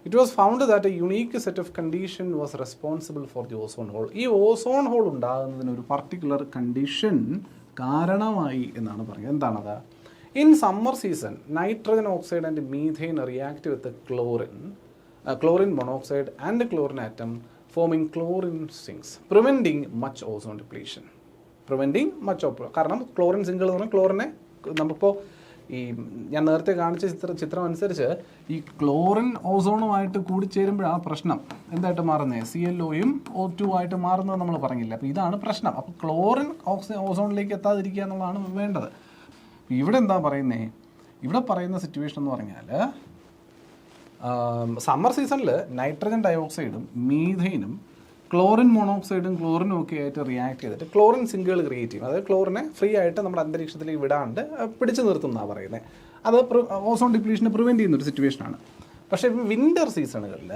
It was found that a unique set of condition was responsible for the ozone hole. ഈ ഓസോൺ ഹോൾ ഉണ്ടാകുന്നതിന് ഒരു പർട്ടിക്കുലർ കണ്ടീഷൻ കാരണമായി എന്നാണ് പറയുന്നത്. എന്താണത്? In summer season nitrogen oxide and methane react with chlorine monoxide and chlorine atom forming chlorine sinks, preventing much ozone depletion. കാരണം ക്ലോറിൻ സിങ്കുകൾ എന്ന് പറഞ്ഞാൽ ക്ലോറിനെ നമുക്കിപ്പോൾ ഈ ഞാൻ നേരത്തെ കാണിച്ച ചിത്രം അനുസരിച്ച് ഈ ക്ലോറിൻ ഓസോണുമായിട്ട് കൂടിച്ചേരുമ്പോഴാണ് പ്രശ്നം എന്തായിട്ട് മാറുന്നത്? ClOയും O2 ആയിട്ട് മാറുന്നത് നമ്മൾ പറഞ്ഞില്ല. അപ്പോൾ ഇതാണ് പ്രശ്നം. അപ്പോൾ ക്ലോറിൻ ഓസോണിലേക്ക് എത്താതിരിക്കുക എന്നുള്ളതാണ് വേണ്ടത്. ഇവിടെ എന്താ പറയുന്നത്? ഇവിടെ പറയുന്ന സിറ്റുവേഷൻ എന്ന് പറഞ്ഞാൽ സമ്മർ സീസണിൽ നൈട്രജൻ ഡയോക്സൈഡും മീഥൈനും ക്ലോറിൻ മോണോക്സൈഡും ക്ലോറിനും ഒക്കെ ആയിട്ട് റിയാക്ട് ചെയ്തിട്ട് ക്ലോറിൻ സിങ്കുകൾ ക്രിയേറ്റ് ചെയ്യും. അതായത് ക്ലോറിനെ ഫ്രീ ആയിട്ട് നമ്മുടെ അന്തരീക്ഷത്തിലേക്ക് വിടാണ്ട് പിടിച്ചു നിർത്തുന്നതാണ് പറയുന്നത്. അത് ഓസോൺ ഡിപ്ലീഷനെ പ്രിവെൻറ്റ് ചെയ്യുന്നൊരു സിറ്റുവേഷനാണ്. പക്ഷേ വിൻ്റർ സീസണുകളിൽ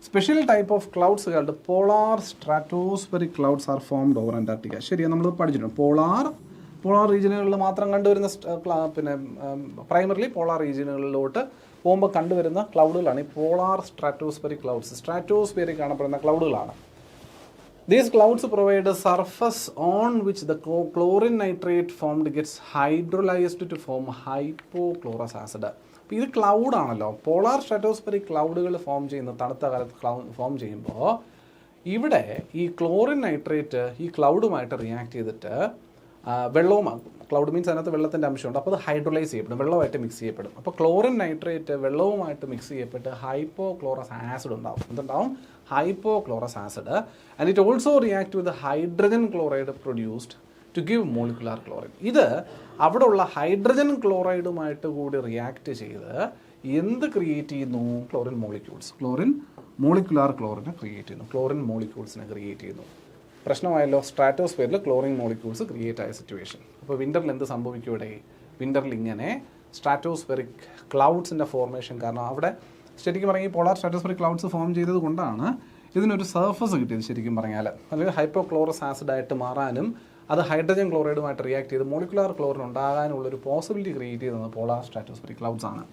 special type of clouds called polar stratospheric clouds are formed over Antarctica. ശരിയാണ്, നമ്മൾ പഠിച്ചിട്ടുണ്ട്. പോളാർ റീജിയനുകളിൽ മാത്രം കണ്ടുവരുന്ന പിന്നെ പ്രൈമറിലി പോളാർ റീജിയനുകളിലോട്ട് പോകുമ്പോൾ കണ്ടുവരുന്ന ക്ലൗഡുകളാണ് ഈ പോളാർ സ്ട്രാറ്റോസ്ഫെറിക് ക്ലൗഡ്സ്. സ്ട്രാറ്റോസ്ഫിയറിൽ കാണപ്പെടുന്ന ക്ലൗഡുകളാണ്. These clouds provide a surface on which the chlorine nitrate formed gets hydrolyzed to form hypochlorous acid. അപ്പോൾ ഇത് ക്ലൗഡാണല്ലോ. പോളാർ സ്ട്രാറ്റോസ്ഫെറിക് ക്ലൗഡുകൾ ഫോം ചെയ്യുന്ന തണുത്ത കാലത്ത് ഫോം ചെയ്യുമ്പോൾ ഇവിടെ ഈ ക്ലോറിൻ നൈട്രേറ്റ് ഈ ക്ലൗഡുമായിട്ട് റിയാക്ട് ചെയ്തിട്ട് വെള്ളവുമാകും. ക്ലൗഡ് മീൻസ് അതിനകത്ത് വെള്ളത്തിൻ്റെ അംശമുണ്ട്. അപ്പോൾ അത് ഹൈഡ്രോലൈസ് ചെയ്യപ്പെടും, വെള്ളമായിട്ട് മിക്സ് ചെയ്യപ്പെടും. അപ്പോൾ ക്ലോറിൻ നൈട്രേറ്റ് വെള്ളവുമായിട്ട് മിക്സ് ചെയ്യപ്പെട്ട് ഹൈപ്പോക്ലോറസ് ആസിഡ് ഉണ്ടാവും. എന്തുണ്ടാവും? Hypochlorous acid. And it also react with hydrogen chloride produced to give molecular chlorine. ഇത് അവിടെ ഉള്ള ഹൈഡ്രജൻ ക്ലോറൈഡുമായിട്ട് കൂടി റിയാക്ട് ചെയ്ത് എന്ത് ക്രിയേറ്റ് ചെയ്യുന്നു? Chlorine molecules. മോളിക്കുലാർ ക്ലോറിനെ ക്രിയേറ്റ് ചെയ്യുന്നു. ക്ലോറിൻ മോളിക്യൂൾസിനെ ക്രിയേറ്റ് ചെയ്യുന്നു. പ്രശ്നമായല്ലോ, സ്ട്രാറ്റോസ്ഫിയറിൽ ക്ലോറിൻ മോളിക്യൂൾസ് ക്രിയേറ്റ് ആയ സിറ്റുവേഷൻ. അപ്പോൾ വിൻ്ററിൽ എന്ത് സംഭവിക്കും? ഇവിടെ വിൻ്ററിൽ ഇങ്ങനെ സ്ട്രാറ്റോസ്ഫെറിക് ക്ലൗഡ്സിൻ്റെ ഫോർമേഷൻ കാരണം അവിടെ ശരിക്കും പറഞ്ഞാൽ ഈ പോളാർ സ്ട്രാറ്റോസ്ഫെറിക് ക്ലൗഡ്സ് ഫോം ചെയ്തത് കൊണ്ടാണ് ഇതിനൊരു സർഫസ് കിട്ടിയത്. ശരിക്കും പറഞ്ഞാൽ അല്ലെങ്കിൽ ഹൈപ്പോക്ലോറസ് ആസിഡായിട്ട് മാറാനും അത് ഹൈഡ്രജൻ ക്ലോറൈഡുമായിട്ട് റിയാക്ട് ചെയ്ത് മോളിക്കുലാർ ക്ലോറിൻ ഉണ്ടാകാനുള്ളൊരു പോസിബിലിറ്റി ക്രിയേറ്റ് ചെയ്തത് പോളാർ സ്ട്രാറ്റോസ്ഫെറിക് ക്ലൗഡ്സ് ആണ്.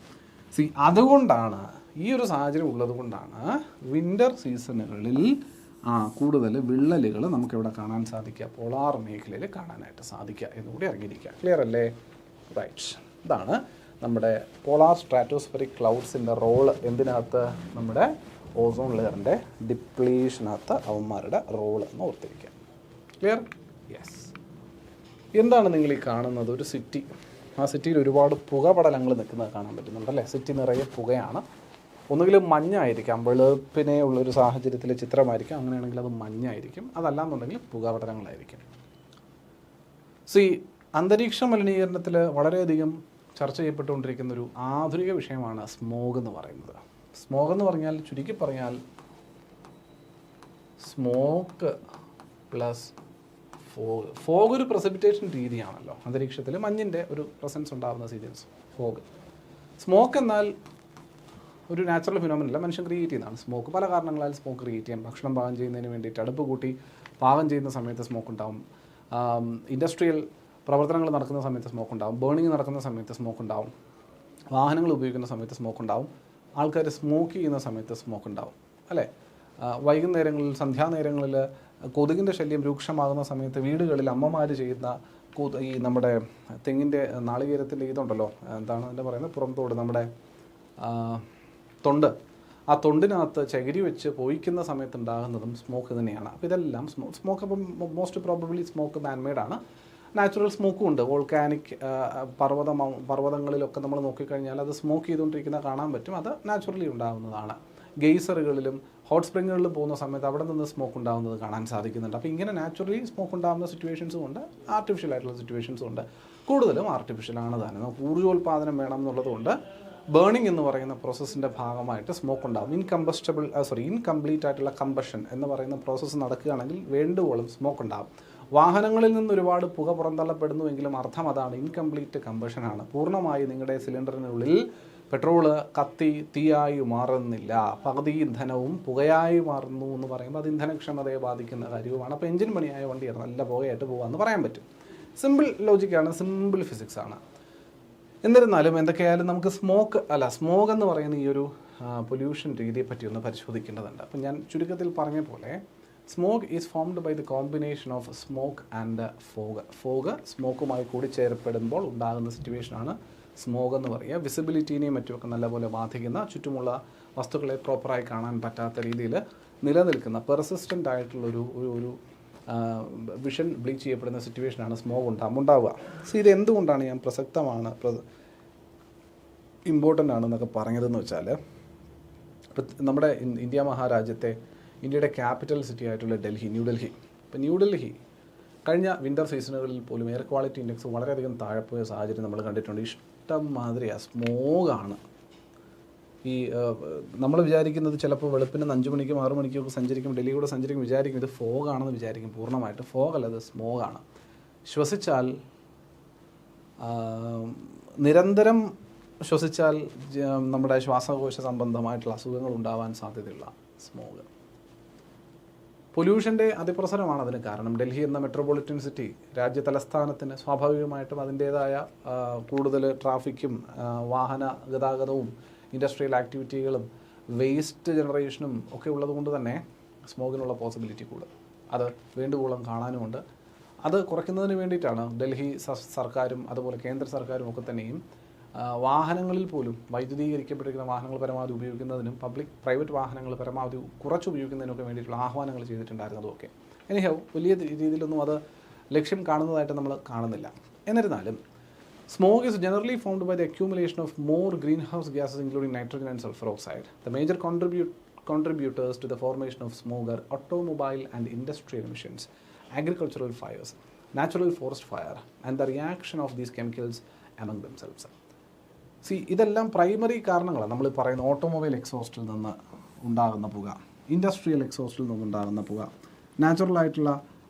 അതുകൊണ്ടാണ് ഈ ഒരു സാഹചര്യം ഉള്ളത് കൊണ്ടാണ് വിൻ്റർ സീസണുകളിൽ കൂടുതൽ വിള്ളലുകൾ നമുക്കിവിടെ കാണാൻ സാധിക്കുക, പോളാർ മേഖലയിൽ കാണാനായിട്ട് സാധിക്കുക എന്നുകൂടി അറിഞ്ഞിരിക്കുക. ക്ലിയർ അല്ലേ? റൈറ്റ്. ഇതാണ് നമ്മുടെ പോളാർ സ്ട്രാറ്റോസ്ഫെറിക് ക്ലൗഡ്സിൻ്റെ റോള് എന്തിനകത്ത്? നമ്മുടെ ഓസോൺ ലെയറിൻ്റെ ഡിപ്ലീഷനകത്ത് അവന്മാരുടെ റോള് എന്ന് ഓർത്തിരിക്കുക. ക്ലിയർ? യെസ്. എന്താണ് നിങ്ങൾ ഈ കാണുന്നത്? ഒരു സിറ്റി. ആ സിറ്റിയിൽ ഒരുപാട് പുകപടലങ്ങൾ നിൽക്കുന്നത് കാണാൻ പറ്റുന്നുണ്ടല്ലേ? സിറ്റി നിറയെ പുകയാണ്. ഒന്നുകിൽ മഞ്ഞായിരിക്കാം, വെളുപ്പിനെ ഉള്ളൊരു സാഹചര്യത്തിലെ ചിത്രമായിരിക്കും. അങ്ങനെയാണെങ്കിൽ അത് മഞ്ഞായിരിക്കും. അതല്ലാന്നുണ്ടെങ്കിൽ പുകപടലങ്ങളായിരിക്കും. അന്തരീക്ഷ മലിനീകരണത്തിൽ വളരെയധികം ചർച്ച ചെയ്യപ്പെട്ടുകൊണ്ടിരിക്കുന്ന ഒരു ആധുനിക വിഷയമാണ് സ്മോഗ് എന്ന് പറയുന്നത്. സ്മോഗ് എന്ന് പറഞ്ഞാൽ ചുരുക്കി പറഞ്ഞാൽ സ്മോക്ക് പ്ലസ് ഫോഗ്. ഫോഗ് ഒരു പ്രസിപ്പിറ്റേഷൻ രീതിയാണല്ലോ, അന്തരീക്ഷത്തിൽ മഞ്ഞിൻ്റെ ഒരു പ്രസൻസ് ഉണ്ടാകുന്ന സീരീസ് ഫോഗ്. സ്മോക്ക് എന്നാൽ ഒരു നാച്ചുറൽ ഫിനോമിനല്ല, മനുഷ്യൻ ക്രിയേറ്റ് ചെയ്യുന്നതാണ്. സ്മോക്ക് പല കാരണങ്ങളാൽ സ്മോക്ക് ക്രിയേറ്റ് ചെയ്യാം. ഭക്ഷണം പാകം ചെയ്യുന്നതിന് വേണ്ടിയിട്ട് അടുപ്പ് കൂട്ടി പാകം ചെയ്യുന്ന സമയത്ത് സ്മോക്ക് ഉണ്ടാവും. ഇൻഡസ്ട്രിയൽ പ്രവർത്തനങ്ങൾ നടക്കുന്ന സമയത്ത് സ്മോക്ക് ഉണ്ടാവും. ബേണിംഗ് നടക്കുന്ന സമയത്ത് സ്മോക്ക് ഉണ്ടാവും. വാഹനങ്ങൾ ഉപയോഗിക്കുന്ന സമയത്ത് സ്മോക്ക് ഉണ്ടാവും. ആൾക്കാർ സ്മോക്ക് ചെയ്യുന്ന സമയത്ത് സ്മോക്ക് ഉണ്ടാവും അല്ലേ? വൈകുന്നേരങ്ങളിൽ, സന്ധ്യാനേരങ്ങളിൽ കൊതുകിൻ്റെ ശല്യം രൂക്ഷമാകുന്ന സമയത്ത് വീടുകളിൽ അമ്മമാർ ചെയ്യുന്ന ഈ നമ്മുടെ തെങ്ങിൻ്റെ നാളികേരത്തിൻ്റെ ഇതുണ്ടല്ലോ, എന്താണ് അതിൻ്റെ പറയുന്നത്, പുറംതോട്, നമ്മുടെ തൊണ്ട്. ആ തൊണ്ടിനകത്ത് ചകിരി വെച്ച് പോയിക്കുന്ന സമയത്ത് ഉണ്ടാകുന്നതും സ്മോക്ക് തന്നെയാണ്. അപ്പോൾ ഇതെല്ലാം സ്മോക്ക് അപ്പം മോസ്റ്റ് പ്രോബബ്ലി സ്മോക്ക് മാൻമെയ്ഡാണ്. നാച്ചുറൽ സ്മോക്കും ഉണ്ട്. വോൾക്കാനിക് പർവ്വതങ്ങളിലൊക്കെ നമ്മൾ നോക്കിക്കഴിഞ്ഞാൽ അത് സ്മോക്ക് ചെയ്തുകൊണ്ടിരിക്കുന്ന കാണാൻ പറ്റും. അത് നാച്ചുറലി ഉണ്ടാകുന്നതാണ്. ഗെയ്സറുകളിലും ഹോട്ട് സ്പ്രിങ്ങുകളിലും പോകുന്ന സമയത്ത് അവിടെ നിന്ന് സ്മോക്ക് ഉണ്ടാകുന്നത് കാണാൻ സാധിക്കുന്നുണ്ട്. അപ്പോൾ ഇങ്ങനെ നാച്ചുറലി സ്മോക്ക് ഉണ്ടാകുന്ന സിറ്റുവേഷൻസും ഉണ്ട്, ആർട്ടിഫിഷ്യൽ ആയിട്ടുള്ള സിറ്റുവേഷൻസും ഉണ്ട്. കൂടുതലും ആർട്ടിഫിഷ്യലാണ് തന്നെ. നമുക്ക് ഊർജ്ജോൽപാദനം വേണം എന്നുള്ളതുകൊണ്ട് ബേണിംഗ് എന്ന് പറയുന്ന പ്രോസസ്സിൻ്റെ ഭാഗമായിട്ട് സ്മോക്ക് ഉണ്ടാകും. ഇൻകംപ്ലീറ്റ് ആയിട്ടുള്ള കമ്പഷൻ എന്ന് പറയുന്ന പ്രോസസ്സ് നടക്കുകയാണെങ്കിൽ വേണ്ടുവോളം സ്മോക്ക് ഉണ്ടാകും. വാഹനങ്ങളിൽ നിന്ന് ഒരുപാട് പുക പുറന്തള്ളപ്പെടുന്നുവെങ്കിലും അർത്ഥം അതാണ്, ഇൻകംപ്ലീറ്റ് കമ്പഷനാണ്. പൂർണ്ണമായി നിങ്ങളുടെ സിലിണ്ടറിനുള്ളിൽ പെട്രോള് കത്തി തീയായി മാറുന്നില്ല, പകുതി ഇന്ധനവും പുകയായി മാറുന്നു എന്ന് പറയുമ്പോൾ അത് ഇന്ധനക്ഷമതയെ ബാധിക്കുന്ന കാര്യവുമാണ്. അപ്പോൾ എഞ്ചിൻ പണിയായ വണ്ടിയാണ് നല്ല പുകയായിട്ട് പോകാമെന്ന് പറയാൻ പറ്റും. സിമ്പിൾ ലോജിക്കാണ്, സിമ്പിൾ ഫിസിക്സ് ആണ്. എന്നിരുന്നാലും എന്തൊക്കെയായാലും നമുക്ക് സ്മോഗ് എന്ന് പറയുന്ന ഈ ഒരു പൊല്യൂഷൻ രീതിയെ പറ്റി ഒന്ന് പരിശോധിക്കേണ്ടതുണ്ട്. അപ്പം ഞാൻ ചുരുക്കത്തിൽ പറഞ്ഞ പോലെ smog is formed by the combination of smoke and fog. Fog സ്മോക്കുമായി കൂടി ചേർപ്പെടുമ്പോൾ ഉണ്ടാകുന്ന സിറ്റുവേഷനാണ് സ്മോഗ് എന്ന് പറയുക. വിസിബിലിറ്റീനെയും മറ്റുമൊക്കെ നല്ലപോലെ ബാധിക്കുന്ന, ചുറ്റുമുള്ള വസ്തുക്കളെ പ്രോപ്പറായി കാണാൻ പറ്റാത്ത രീതിയിൽ നിലനിൽക്കുന്ന പെർസിസ്റ്റൻ്റ് ആയിട്ടുള്ളൊരു ഒരു വിഷൻ ബ്ലീച്ച് ചെയ്യപ്പെടുന്ന സിറ്റുവേഷനാണ് സ്മോഗ് ഉണ്ടാവുക. ഇത് എന്തുകൊണ്ടാണ് ഞാൻ പ്രസക്തമാണ്, ഇമ്പോർട്ടൻ്റ് ആണെന്നൊക്കെ പറഞ്ഞതെന്ന് വെച്ചാൽ, നമ്മുടെ ഇന്ത്യ മഹാരാജ്യത്തെ ഇന്ത്യയുടെ ക്യാപിറ്റൽ സിറ്റി ആയിട്ടുള്ള ന്യൂഡൽഹി. ഇപ്പോൾ ന്യൂഡൽഹി കഴിഞ്ഞ വിൻ്റർ സീസണുകളിൽ പോലും എയർ ക്വാളിറ്റി ഇൻഡെക്സ് വളരെയധികം താഴെ പോയ സാഹചര്യം നമ്മൾ കണ്ടിട്ടുണ്ട്. ഇഷ്ടം മാതിരിയാണ്, സ്മോഗാണ്. ഈ നമ്മൾ വിചാരിക്കുന്നത് ചിലപ്പോൾ വെളുപ്പിന് 5 മണിക്കും 6 മണിക്കും ഒക്കെ സഞ്ചരിക്കും, ഡൽഹിയിലൂടെ സഞ്ചരിക്കും, വിചാരിക്കും ഇത് ഫോഗാണെന്ന് വിചാരിക്കും. പൂർണ്ണമായിട്ട് ഫോഗല്ല, അത് സ്മോഗാണ്. ശ്വസിച്ചാൽ നിരന്തരം ശ്വസിച്ചാൽ നമ്മുടെ ശ്വാസകോശ സംബന്ധമായിട്ടുള്ള അസുഖങ്ങൾ ഉണ്ടാവാൻ സാധ്യതയുള്ള സ്മോഗ്. പൊല്യൂഷൻ്റെ അതിപ്രസരമാണ് അതിന് കാരണം. ഡൽഹി എന്ന മെട്രോപൊളിറ്റൻ സിറ്റി രാജ്യ തലസ്ഥാനത്തിന് സ്വാഭാവികമായിട്ടും അതിൻ്റേതായ കൂടുതൽ ട്രാഫിക്കും വാഹന ഗതാഗതവും ഇൻഡസ്ട്രിയൽ ആക്ടിവിറ്റികളും വേസ്റ്റ് ജനറേഷനും ഒക്കെ ഉള്ളതുകൊണ്ട് തന്നെ സ്മോഗിനുള്ള പോസിബിലിറ്റി കൂടുതൽ. അത് വേണ്ടുവോളം കാണാനുമുണ്ട്. അത് കുറയ്ക്കുന്നതിന് വേണ്ടിയിട്ടാണ് ഡൽഹി സർക്കാരും അതുപോലെ കേന്ദ്ര സർക്കാരും ഒക്കെ തന്നെയും വാഹനങ്ങളിൽ പോലും വൈദ്യുതീകരിക്കപ്പെട്ടിരിക്കുന്ന വാഹനങ്ങൾ പരമാവധി ഉപയോഗിക്കുന്നതിനും പ്രൈവറ്റ് വാഹനങ്ങൾ പരമാവധി കുറച്ച് ഉപയോഗിക്കുന്നതിനൊക്കെ വേണ്ടിയിട്ടുള്ള ആഹ്വാനങ്ങൾ ചെയ്തിട്ടുണ്ടായിരുന്നതുമൊക്കെ. എനിഹൗ വലിയ രീതിയിലൊന്നും അത് ലക്ഷ്യം കാണുന്നതായിട്ട് നമ്മൾ കാണുന്നില്ല. എന്നിരുന്നാലും smog is generally formed by the accumulation of more greenhouse gases including nitrogen and sulfur oxide. The major contributors to the formation of smog are automobile and industrial emissions, agricultural fires, natural forest fire and the reaction of these chemicals among themselves. ഇതെല്ലാം പ്രൈമറി കാരണങ്ങളാണ്. നമ്മൾ പറയുന്ന ഓട്ടോമൊബൈൽ എക്സോസ്റ്റിൽ നിന്ന് ഉണ്ടാകുന്ന പുക, ഇൻഡസ്ട്രിയൽ എക്സോസ്റ്റിൽ നിന്നുണ്ടാകുന്ന പുക, നാച്ചുറലായിട്ടുള്ള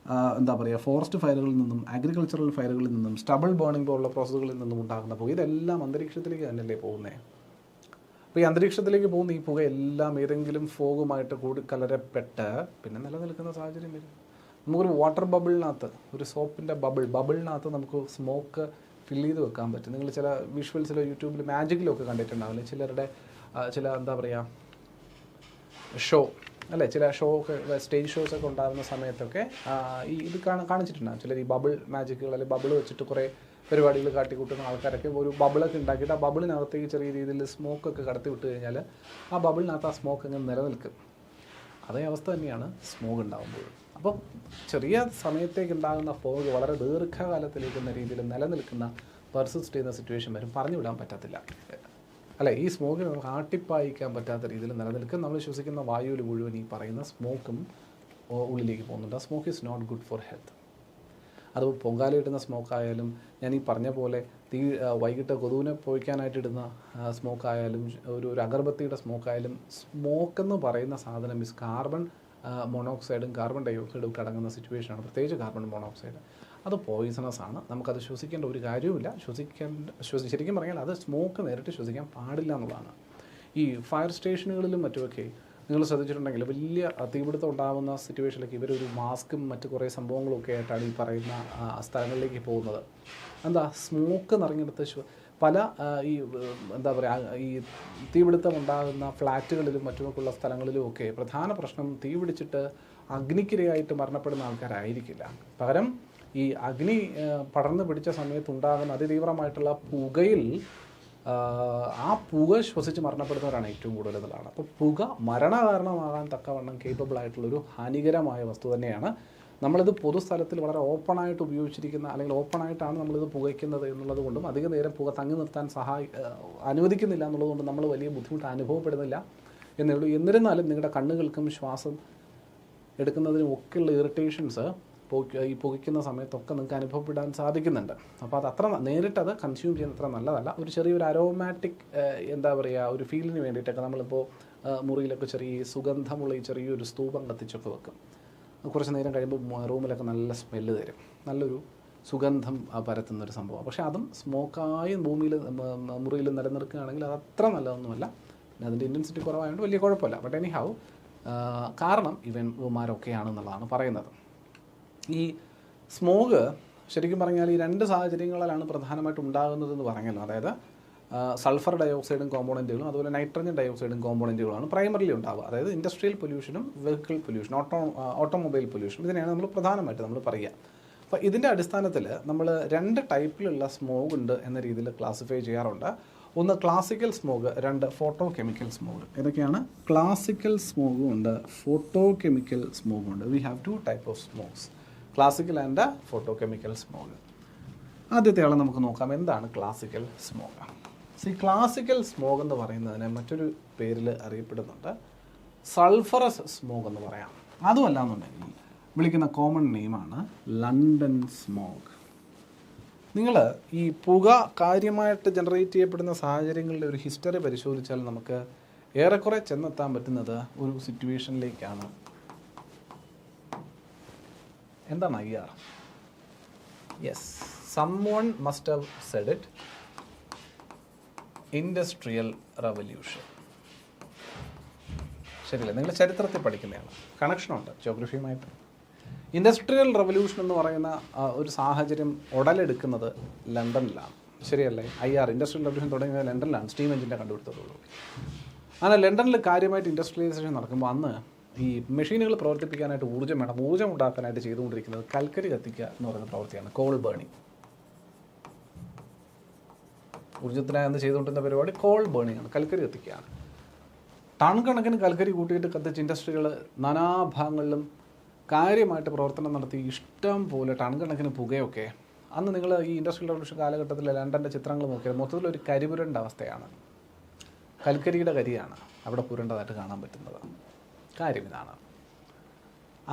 എന്താ പറയുക ഫോറസ്റ്റ് ഫയറുകളിൽ നിന്നും അഗ്രികൾച്ചറൽ ഫയറുകളിൽ നിന്നും സ്റ്റബിൾ ബേണിംഗ് പോലുള്ള പ്രോസസ്സുകളിൽ നിന്നും ഉണ്ടാകുന്ന പുക, ഇതെല്ലാം അന്തരീക്ഷത്തിലേക്ക് തന്നെയല്ലേ പോകുന്നത്. അപ്പോൾ ഈ അന്തരീക്ഷത്തിലേക്ക് പോകുന്ന ഈ പുക എല്ലാം ഏതെങ്കിലും ഫോഗുമായിട്ട് കൂടിക്കലരപ്പെട്ട് പിന്നെ നിലനിൽക്കുന്ന സാഹചര്യം വരും. നമുക്കൊരു വാട്ടർ ബബിളിനകത്ത്, ഒരു സോപ്പിൻ്റെ ബബിളിനകത്ത് നമുക്ക് സ്മോക്ക് ഫില്ല് ചെയ്ത് വെക്കാൻ പറ്റും. നിങ്ങൾ ചില വിഷ്വൽസിലോ യൂട്യൂബിൽ മാജിക്കിലൊക്കെ കണ്ടിട്ടുണ്ടാവില്ലേ, ചിലരുടെ ചില എന്താ പറയുക ഷോ അല്ലേ, ചില ഷോ ഒക്കെ സ്റ്റേജ് ഷോസ് ഒക്കെ ഉണ്ടാകുന്ന സമയത്തൊക്കെ ഇത് കാണിച്ചിട്ടുണ്ടാകും. ചിലർ ഈ ബബിൾ മാജിക്കുകൾ അല്ലെങ്കിൽ ബബിൾ വെച്ചിട്ട് കുറേ പരിപാടികൾ കാട്ടിക്കൂട്ടുന്ന ആൾക്കാരൊക്കെ ഒരു ബബിളൊക്കെ ഉണ്ടാക്കിയിട്ട് ആ ബബിളിനകത്തേക്ക് ചെറിയ രീതിയിൽ സ്മോക്കൊക്കെ കടത്തി വിട്ട് കഴിഞ്ഞാൽ ആ ബബിളിനകത്ത് ആ സ്മോക്ക് ഇങ്ങനെ നിലനിൽക്കും. അതേ അവസ്ഥ തന്നെയാണ് സ്മോക്ക് ഉണ്ടാകുമ്പോൾ. അപ്പോൾ ചെറിയ സമയത്തേക്ക് ഉണ്ടാകുന്ന ഫോഗ് വളരെ ദീർഘകാലത്തിലേക്കുന്ന രീതിയിൽ നിലനിൽക്കുന്ന പെർസിസ്റ്റ് ചെയ്യുന്ന സിറ്റുവേഷൻ വരും. പറഞ്ഞു വിടാൻ പറ്റത്തില്ല അല്ലേ. ഈ സ്മോക്കിന് നമുക്ക് ആട്ടിപ്പായിക്കാൻ പറ്റാത്ത രീതിയിൽ നിലനിൽക്കും. നമ്മൾ ശ്വസിക്കുന്ന വായുവിൽ മുഴുവൻ ഈ പറയുന്ന സ്മോക്കും ഉള്ളിലേക്ക് പോകുന്നുണ്ട്. ആ smoke is not good for health. അത് പൊങ്കാലയിടുന്ന സ്മോക്കായാലും, ഞാൻ ഈ പറഞ്ഞ പോലെ വൈകിട്ട് കൊതുവിനെ പോയിക്കാനായിട്ട് ഇടുന്ന സ്മോക്കായാലും, ഒരു അഗർബത്തിയുടെ സ്മോക്കായാലും, സ്മോക്കെന്ന് പറയുന്ന സാധനം മിസ് കാർബൺ മോണോക്സൈഡും കാർബൺ ഡൈ ഓക്സൈഡും ഒക്കെ അടങ്ങുന്ന സിറ്റുവേഷനാണ്. പ്രത്യേകിച്ച് കാർബൺ മോണോക്സൈഡ് അത് പോയിസണസ് ആണ്. നമുക്കത് ശ്വസിക്കേണ്ട ഒരു കാര്യവുമില്ല. ശരിക്കും പറഞ്ഞാൽ അത് സ്മോക്ക് നേരിട്ട് ശ്വസിക്കാൻ പാടില്ല എന്നുള്ളതാണ്. ഈ ഫയർ സ്റ്റേഷനുകളിലും മറ്റുമൊക്കെ നിങ്ങൾ ശ്രദ്ധിച്ചിട്ടുണ്ടെങ്കിൽ വലിയ തീപിടുത്തം ഉണ്ടാകുന്ന സിറ്റുവേഷനിലേക്ക് ഇവരൊരു മാസ്കും മറ്റു കുറേ സംഭവങ്ങളൊക്കെ ആയിട്ടാണ് ഈ പറയുന്ന സ്ഥലങ്ങളിലേക്ക് പോകുന്നത്. എന്താ സ്മോക്ക് നിറഞ്ഞെടുത്ത് പല ഈ എന്താ പറയുക ഈ തീപിടുത്തം ഉണ്ടാകുന്ന ഫ്ലാറ്റുകളിലും മറ്റുമൊക്കെയുള്ള സ്ഥലങ്ങളിലുമൊക്കെ പ്രധാന പ്രശ്നം തീ പിടിച്ചിട്ട് അഗ്നിക്കിരയായിട്ട് മരണപ്പെടുന്ന ആൾക്കാരായിരിക്കില്ല. പകരം ഈ അഗ്നി പടർന്നു പിടിച്ച സമയത്തുണ്ടാകുന്ന അതിതീവ്രമായിട്ടുള്ള പുകയിൽ ആ പുക ശ്വസിച്ച് മരണപ്പെടുന്നവരാണ് ഏറ്റവും കൂടുതൽ എന്നുള്ളതാണ്. അപ്പോൾ പുക മരണകാരണമാകാൻ തക്കവണ്ണം കേപ്പബിൾ ആയിട്ടുള്ളൊരു ഹാനികരമായ വസ്തു തന്നെയാണ്. നമ്മളിത് പൊതുസ്ഥലത്തിൽ വളരെ ഓപ്പണായിട്ട് ഉപയോഗിച്ചിരിക്കുന്ന അല്ലെങ്കിൽ ഓപ്പണായിട്ടാണ് നമ്മളിത് പുകയ്ക്കുന്നത് എന്നുള്ളത് കൊണ്ടും അധിക നേരം പുക തങ്ങി നിർത്താൻ അനുവദിക്കുന്നില്ല എന്നുള്ളതുകൊണ്ട് നമ്മൾ വലിയ ബുദ്ധിമുട്ട് അനുഭവപ്പെടുന്നില്ല എന്നേ ഉള്ളൂ. എന്നിരുന്നാലും നിങ്ങളുടെ കണ്ണുകൾക്കും ശ്വാസം എടുക്കുന്നതിനും ഒക്കെയുള്ള ഇറിറ്റേഷൻസ് ഈ പുകയ്ക്കുന്ന സമയത്തൊക്കെ നിങ്ങൾക്ക് അനുഭവപ്പെടാൻ സാധിക്കുന്നുണ്ട്. അപ്പോൾ അത് അത്ര നേരിട്ടത് കൺസ്യൂം ചെയ്യുന്ന അത്ര നല്ലതല്ല. ഒരു ചെറിയൊരു അരോമാറ്റിക് എന്താ പറയുക ഒരു ഫീലിന് വേണ്ടിയിട്ടൊക്കെ നമ്മളിപ്പോൾ മുറിയിലൊക്കെ ചെറിയ സുഗന്ധമുള്ള ഈ ചെറിയൊരു സ്തൂപം കത്തിച്ചൊക്കെ വെക്കും. കുറച്ച് നേരം കഴിയുമ്പോൾ റൂമിലൊക്കെ നല്ല സ്മെല്ല് തരും, നല്ലൊരു സുഗന്ധം പരത്തുന്നൊരു സംഭവം. പക്ഷേ അതും സ്മോക്കായി മുറിയിൽ നിലനിർത്തുകയാണെങ്കിൽ അത് അത്ര നല്ലതൊന്നുമല്ല. പിന്നെ അതിൻ്റെ ഇൻറ്റൻസിറ്റി കുറവായതുകൊണ്ട് വലിയ കുഴപ്പമില്ല. ബട്ട് എനി ഹൗ കാരണം ഇവന്മാരൊക്കെയാണെന്നുള്ളതാണ് പറയുന്നത്. ഈ സ്മോഗ് ശരിക്കും പറഞ്ഞാൽ ഈ രണ്ട് സാഹചര്യങ്ങളിലാണ് പ്രധാനമായിട്ട് ഉണ്ടാകുന്നതെന്ന് പറഞ്ഞല്ലോ. അതായത് സൾഫർ ഡയോക്സൈഡും കോമ്പോണൻറ്റുകളും അതുപോലെ നൈട്രജൻ ഡയോക്സൈഡും കോമ്പോണൻറ്റുകളാണ് പ്രൈമറിലി ഉണ്ടാവുക. അതായത് ഇൻഡസ്ട്രിയൽ പൊല്യൂഷനും വെഹിക്കിൾ പൊല്യൂഷൻ, ഓട്ടോമൊബൈൽ പൊല്യൂഷൻ, ഇതിനെയാണ് നമ്മൾ പ്രധാനമായിട്ട് നമ്മൾ പറയുക. അപ്പോൾ ഇതിൻ്റെ അടിസ്ഥാനത്തിൽ നമ്മൾ രണ്ട് ടൈപ്പിലുള്ള സ്മോഗ് ഉണ്ട് എന്ന രീതിയിൽ ക്ലാസിഫൈ ചെയ്യാറുണ്ട്. ഒന്ന് ക്ലാസിക്കൽ സ്മോഗ്, രണ്ട് ഫോട്ടോ കെമിക്കൽ സ്മോഗ്. ഏതൊക്കെയാണ്? ക്ലാസിക്കൽ സ്മോഗും ഉണ്ട്, ഫോട്ടോ കെമിക്കൽ സ്മോഗും ഉണ്ട്. We have two type of smogs, classical and photo chemical smog. ആദ്യത്തെ ആളെ നമുക്ക് നോക്കാം. എന്താണ് ക്ലാസിക്കൽ സ്മോഗ്? ക്ലാസിക്കൽ സ്മോഗ് എന്ന് പറയുന്നതിനെ മറ്റൊരു പേരിൽ അറിയപ്പെടുന്നുണ്ട്, സൾഫറസ് സ്മോഗ് എന്ന് പറയാം. അതുമല്ല എന്നുണ്ടെങ്കിൽ വിളിക്കുന്ന കോമൺ നെയിമാണ് ലണ്ടൻ സ്മോഗ്. നിങ്ങൾ ഈ പുക കാര്യമായിട്ട് ജനറേറ്റ് ചെയ്യപ്പെടുന്ന സാഹചര്യങ്ങളുടെ ഒരു ഹിസ്റ്ററി പരിശോധിച്ചാൽ നമുക്ക് ഏറെക്കുറെ ചെന്നെത്താൻ പറ്റുന്നത് ഒരു സിറ്റുവേഷനിലേക്കാണ്. എന്താണ് IR? Yes, someone must have said it. Industrial revolution. ശരിയല്ലേ? നിങ്ങൾ ചരിത്രത്തിൽ പഠിക്കുന്നതാണ്, കണക്ഷനുണ്ട് ജോഗ്രഫിയുമായിട്ട്. ഇൻഡസ്ട്രിയൽ റവല്യൂഷൻ എന്ന് പറയുന്ന ഒരു സാഹചര്യം ഉടലെടുക്കുന്നത് ലണ്ടനിലാണ്. ശരിയല്ലേ? IR ഇൻഡസ്ട്രിയൽ റവല്യൂഷൻ തുടങ്ങിയത് ലണ്ടനിലാണ്, സ്റ്റീം എഞ്ചിൻ്റെ കണ്ടുപിടുത്തത്തോടുകൂടി. അങ്ങനെ ലണ്ടനിൽ കാര്യമായിട്ട് ഇൻഡസ്ട്രിയലൈസേഷൻ നടക്കുമ്പോൾ അന്ന് ഈ മെഷീനുകൾ പ്രവർത്തിപ്പിക്കാനായിട്ട് ഊർജ്ജം വേണം. ഊർജ്ജം ഉണ്ടാക്കാനായിട്ട് ചെയ്തുകൊണ്ടിരിക്കുന്നത് കൽക്കരി കത്തിക്കുക എന്ന് പറയുന്ന പ്രവൃത്തിയാണ്, കോൾ ബേണിംഗ്. ഊർജ്ജത്തിനായി അന്ന് ചെയ്തുകൊണ്ടിരുന്ന പരിപാടി കോൾ ബേണിംഗ് ആണ്, കൽക്കരി കത്തിക്കുകയാണ്. ടൺ കണക്കിന് കൽക്കരി കൂട്ടിയിട്ട് കത്തിച്ച് ഇൻഡസ്ട്രികൾ നാനാഭാഗങ്ങളിലും കാര്യമായിട്ട് പ്രവർത്തനം നടത്തി ഇഷ്ടം പോലെ ടൺ കണക്കിന് പുകയൊക്കെ. അന്ന് നിങ്ങൾ ഈ ഇൻഡസ്ട്രിയൽ റവല്യൂഷൻ കാലഘട്ടത്തിൽ ലണ്ടൻ്റെ ചിത്രങ്ങൾ നോക്കിയാൽ മൊത്തത്തിലൊരു കരിപുരണ്ട അവസ്ഥയാണ്. കൽക്കരിയുടെ കരിയാണ് അവിടെ പുരണ്ടതായിട്ട് കാണാൻ പറ്റുന്നത്. കാര്യം ഇതാണ്.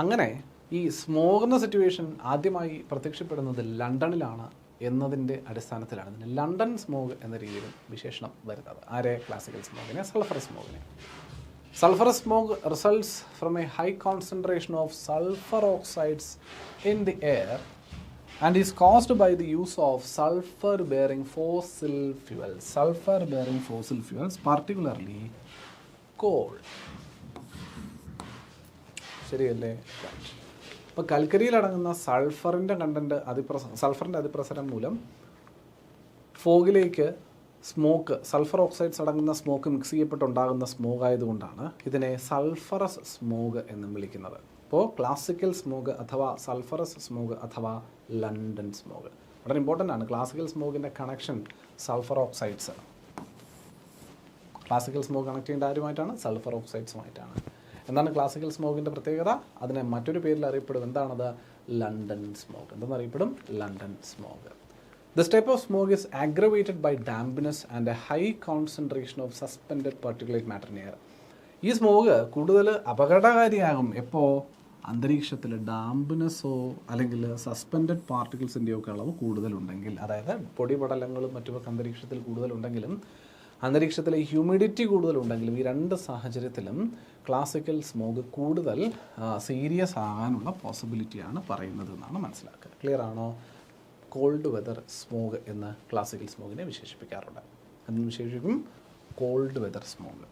അങ്ങനെ ഈ സ്മോഗ് എന്ന സിറ്റുവേഷൻ ആദ്യമായി പ്രത്യക്ഷപ്പെടുന്നത് ലണ്ടനിലാണ് എന്നതിൻ്റെ അടിസ്ഥാനത്തിലാണ് ഇതിന് ലണ്ടൻ സ്മോഗ് എന്ന രീതിയിലും വിശേഷണം വരുന്നത്. ആരെ? ക്ലാസിക്കൽ സ്മോഗിനെ, സൾഫർ സ്മോഗിനെ. Sulfur smoke results from a high concentration of sulfur oxides in the air and is caused by the use of sulfur-bearing fossil fuels. Sulfur-bearing fossil fuels, particularly coal. ശരിയല്ലേ? അപ്പോൾ കൽക്കരിയിലടങ്ങുന്ന സൾഫറിൻ്റെ കണ്ടൻറ്റ് സൾഫറിൻ്റെ അതിപ്രസരം മൂലം ഫോഗിലേക്ക് സ്മോക്ക്, സൾഫർ ഓക്സൈഡ്സ് അടങ്ങുന്ന സ്മോക്ക് മിക്സ് ചെയ്യപ്പെട്ടുണ്ടാകുന്ന സ്മോഗ് ആയതുകൊണ്ടാണ് ഇതിനെ സൾഫറസ് സ്മോഗ് എന്നും വിളിക്കുന്നത്. അപ്പോൾ ക്ലാസിക്കൽ സ്മോഗ് അഥവാ സൾഫറസ് സ്മോഗ് അഥവാ ലണ്ടൻ സ്മോഗ് വളരെ ഇമ്പോർട്ടൻ്റ് ആണ്. ക്ലാസിക്കൽ സ്മോഗിൻ്റെ connection sulphur oxides. Classical smog connect ചെയ്യേണ്ട ആരുമായിട്ടാണ്? സൾഫർ ഓക്സൈഡ്സുമായിട്ടാണ്. എന്താണ് ക്ലാസിക്കൽ സ്മോഗിൻ്റെ പ്രത്യേകത? അതിനെ മറ്റൊരു പേരിൽ അറിയപ്പെടും. എന്താണത്? London smog. എന്തെന്നറിയപ്പെടും? London smog. This type of smoke is aggravated by dampness and a high concentration of suspended particulate matter in air. ഈ സ്മോഗ് കൂടുതൽ അപകടകാരിയാകും എപ്പോൾ? അന്തരീക്ഷത്തിൽ ഡാംപ്നെസ്സോ അല്ലെങ്കിൽ സസ്പെൻഡഡ് പാർട്ടിക്കിൾസിൻ്റെയോ ഒക്കെ അളവ് കൂടുതലുണ്ടെങ്കിൽ, അതായത് പൊടിപടലങ്ങളും മറ്റുമൊക്കെ അന്തരീക്ഷത്തിൽ കൂടുതലുണ്ടെങ്കിലും അന്തരീക്ഷത്തിലെ ഹ്യൂമിഡിറ്റി കൂടുതലുണ്ടെങ്കിലും ഈ രണ്ട് സാഹചര്യത്തിലും ക്ലാസിക്കൽ സ്മോഗ് കൂടുതൽ സീരിയസ് ആകാനുള്ള പോസിബിലിറ്റിയാണ് പറയുന്നത് എന്നാണ് മനസ്സിലാക്കുക. ക്ലിയർ ആണോ? കോൾഡ് വെതർ സ്മോഗ് എന്ന് ക്ലാസിക്കൽ സ്മോഗിനെ വിശേഷിപ്പിക്കാറുണ്ട്. എന്ന് വിശേഷിപ്പിക്കും കോൾഡ് വെതർ സ്മോഗ്.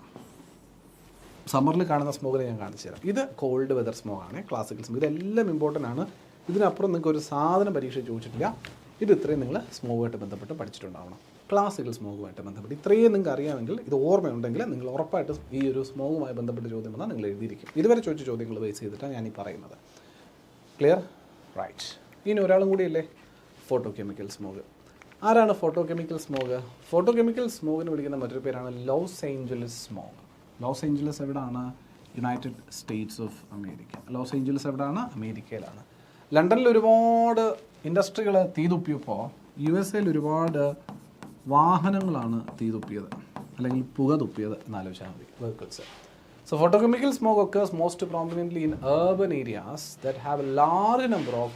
സമ്മറിൽ കാണുന്ന സ്മോഗിനെ ഞാൻ കാണിച്ചു തരാം. ഇത് കോൾഡ് വെതർ സ്മോഗാണ്, ക്ലാസിക്കൽ സ്മോഗ്. ഇതെല്ലാം ഇമ്പോർട്ടൻ്റ് ആണ്. ഇതിനപ്പുറം നിങ്ങൾക്ക് ഒരു സാധനം പരീക്ഷ ചോദിച്ചിട്ടില്ല. ഇത് ഇത്രയും നിങ്ങൾ സ്മോഗുമായിട്ട് ബന്ധപ്പെട്ട് പഠിച്ചിട്ടുണ്ടാവണം. ക്ലാസിക്കൽ സ്മോഗുമായിട്ട് ബന്ധപ്പെട്ട് ഇത്രയും നിങ്ങൾക്ക് അറിയാമെങ്കിൽ, ഇത് ഓർമ്മയുണ്ടെങ്കിൽ നിങ്ങൾ ഉറപ്പായിട്ടും ഈ ഒരു സ്മോഗുമായി ബന്ധപ്പെട്ട ചോദ്യം വന്നാൽ നിങ്ങൾ എഴുതിയിരിക്കും. ഇതുവരെ ചോദിച്ച ചോദ്യങ്ങൾ ബേസ് ചെയ്തിട്ടാണ് ഞാൻ ഈ പറയുന്നത്. ക്ലിയർ? റൈറ്റ്. ഇനി ഒരാളും കൂടിയല്ലേ, ഫോട്ടോ കെമിക്കൽ സ്മോഗ്. ആരാണ് photo chemical smog? Photo chemical സ്മോഗിന് വിളിക്കുന്ന മറ്റൊരു പേരാണ് Los Angeles smog. Los Angeles എവിടെയാണ്? United States of America. Los Angeles എവിടെയാണ്? അമേരിക്കയിലാണ്. ലണ്ടനിൽ ഒരുപാട് ഇൻഡസ്ട്രികൾ തീതുപ്പിയപ്പോൾ USA ഒരുപാട് വാഹനങ്ങളാണ് തീതുപ്പിയത് അല്ലെങ്കിൽ പുക തുപ്പിയത് എന്നാലോചിച്ചാൽ മതി, vehicles. So photochemical smoke occurs most prominently in urban areas that have a large number of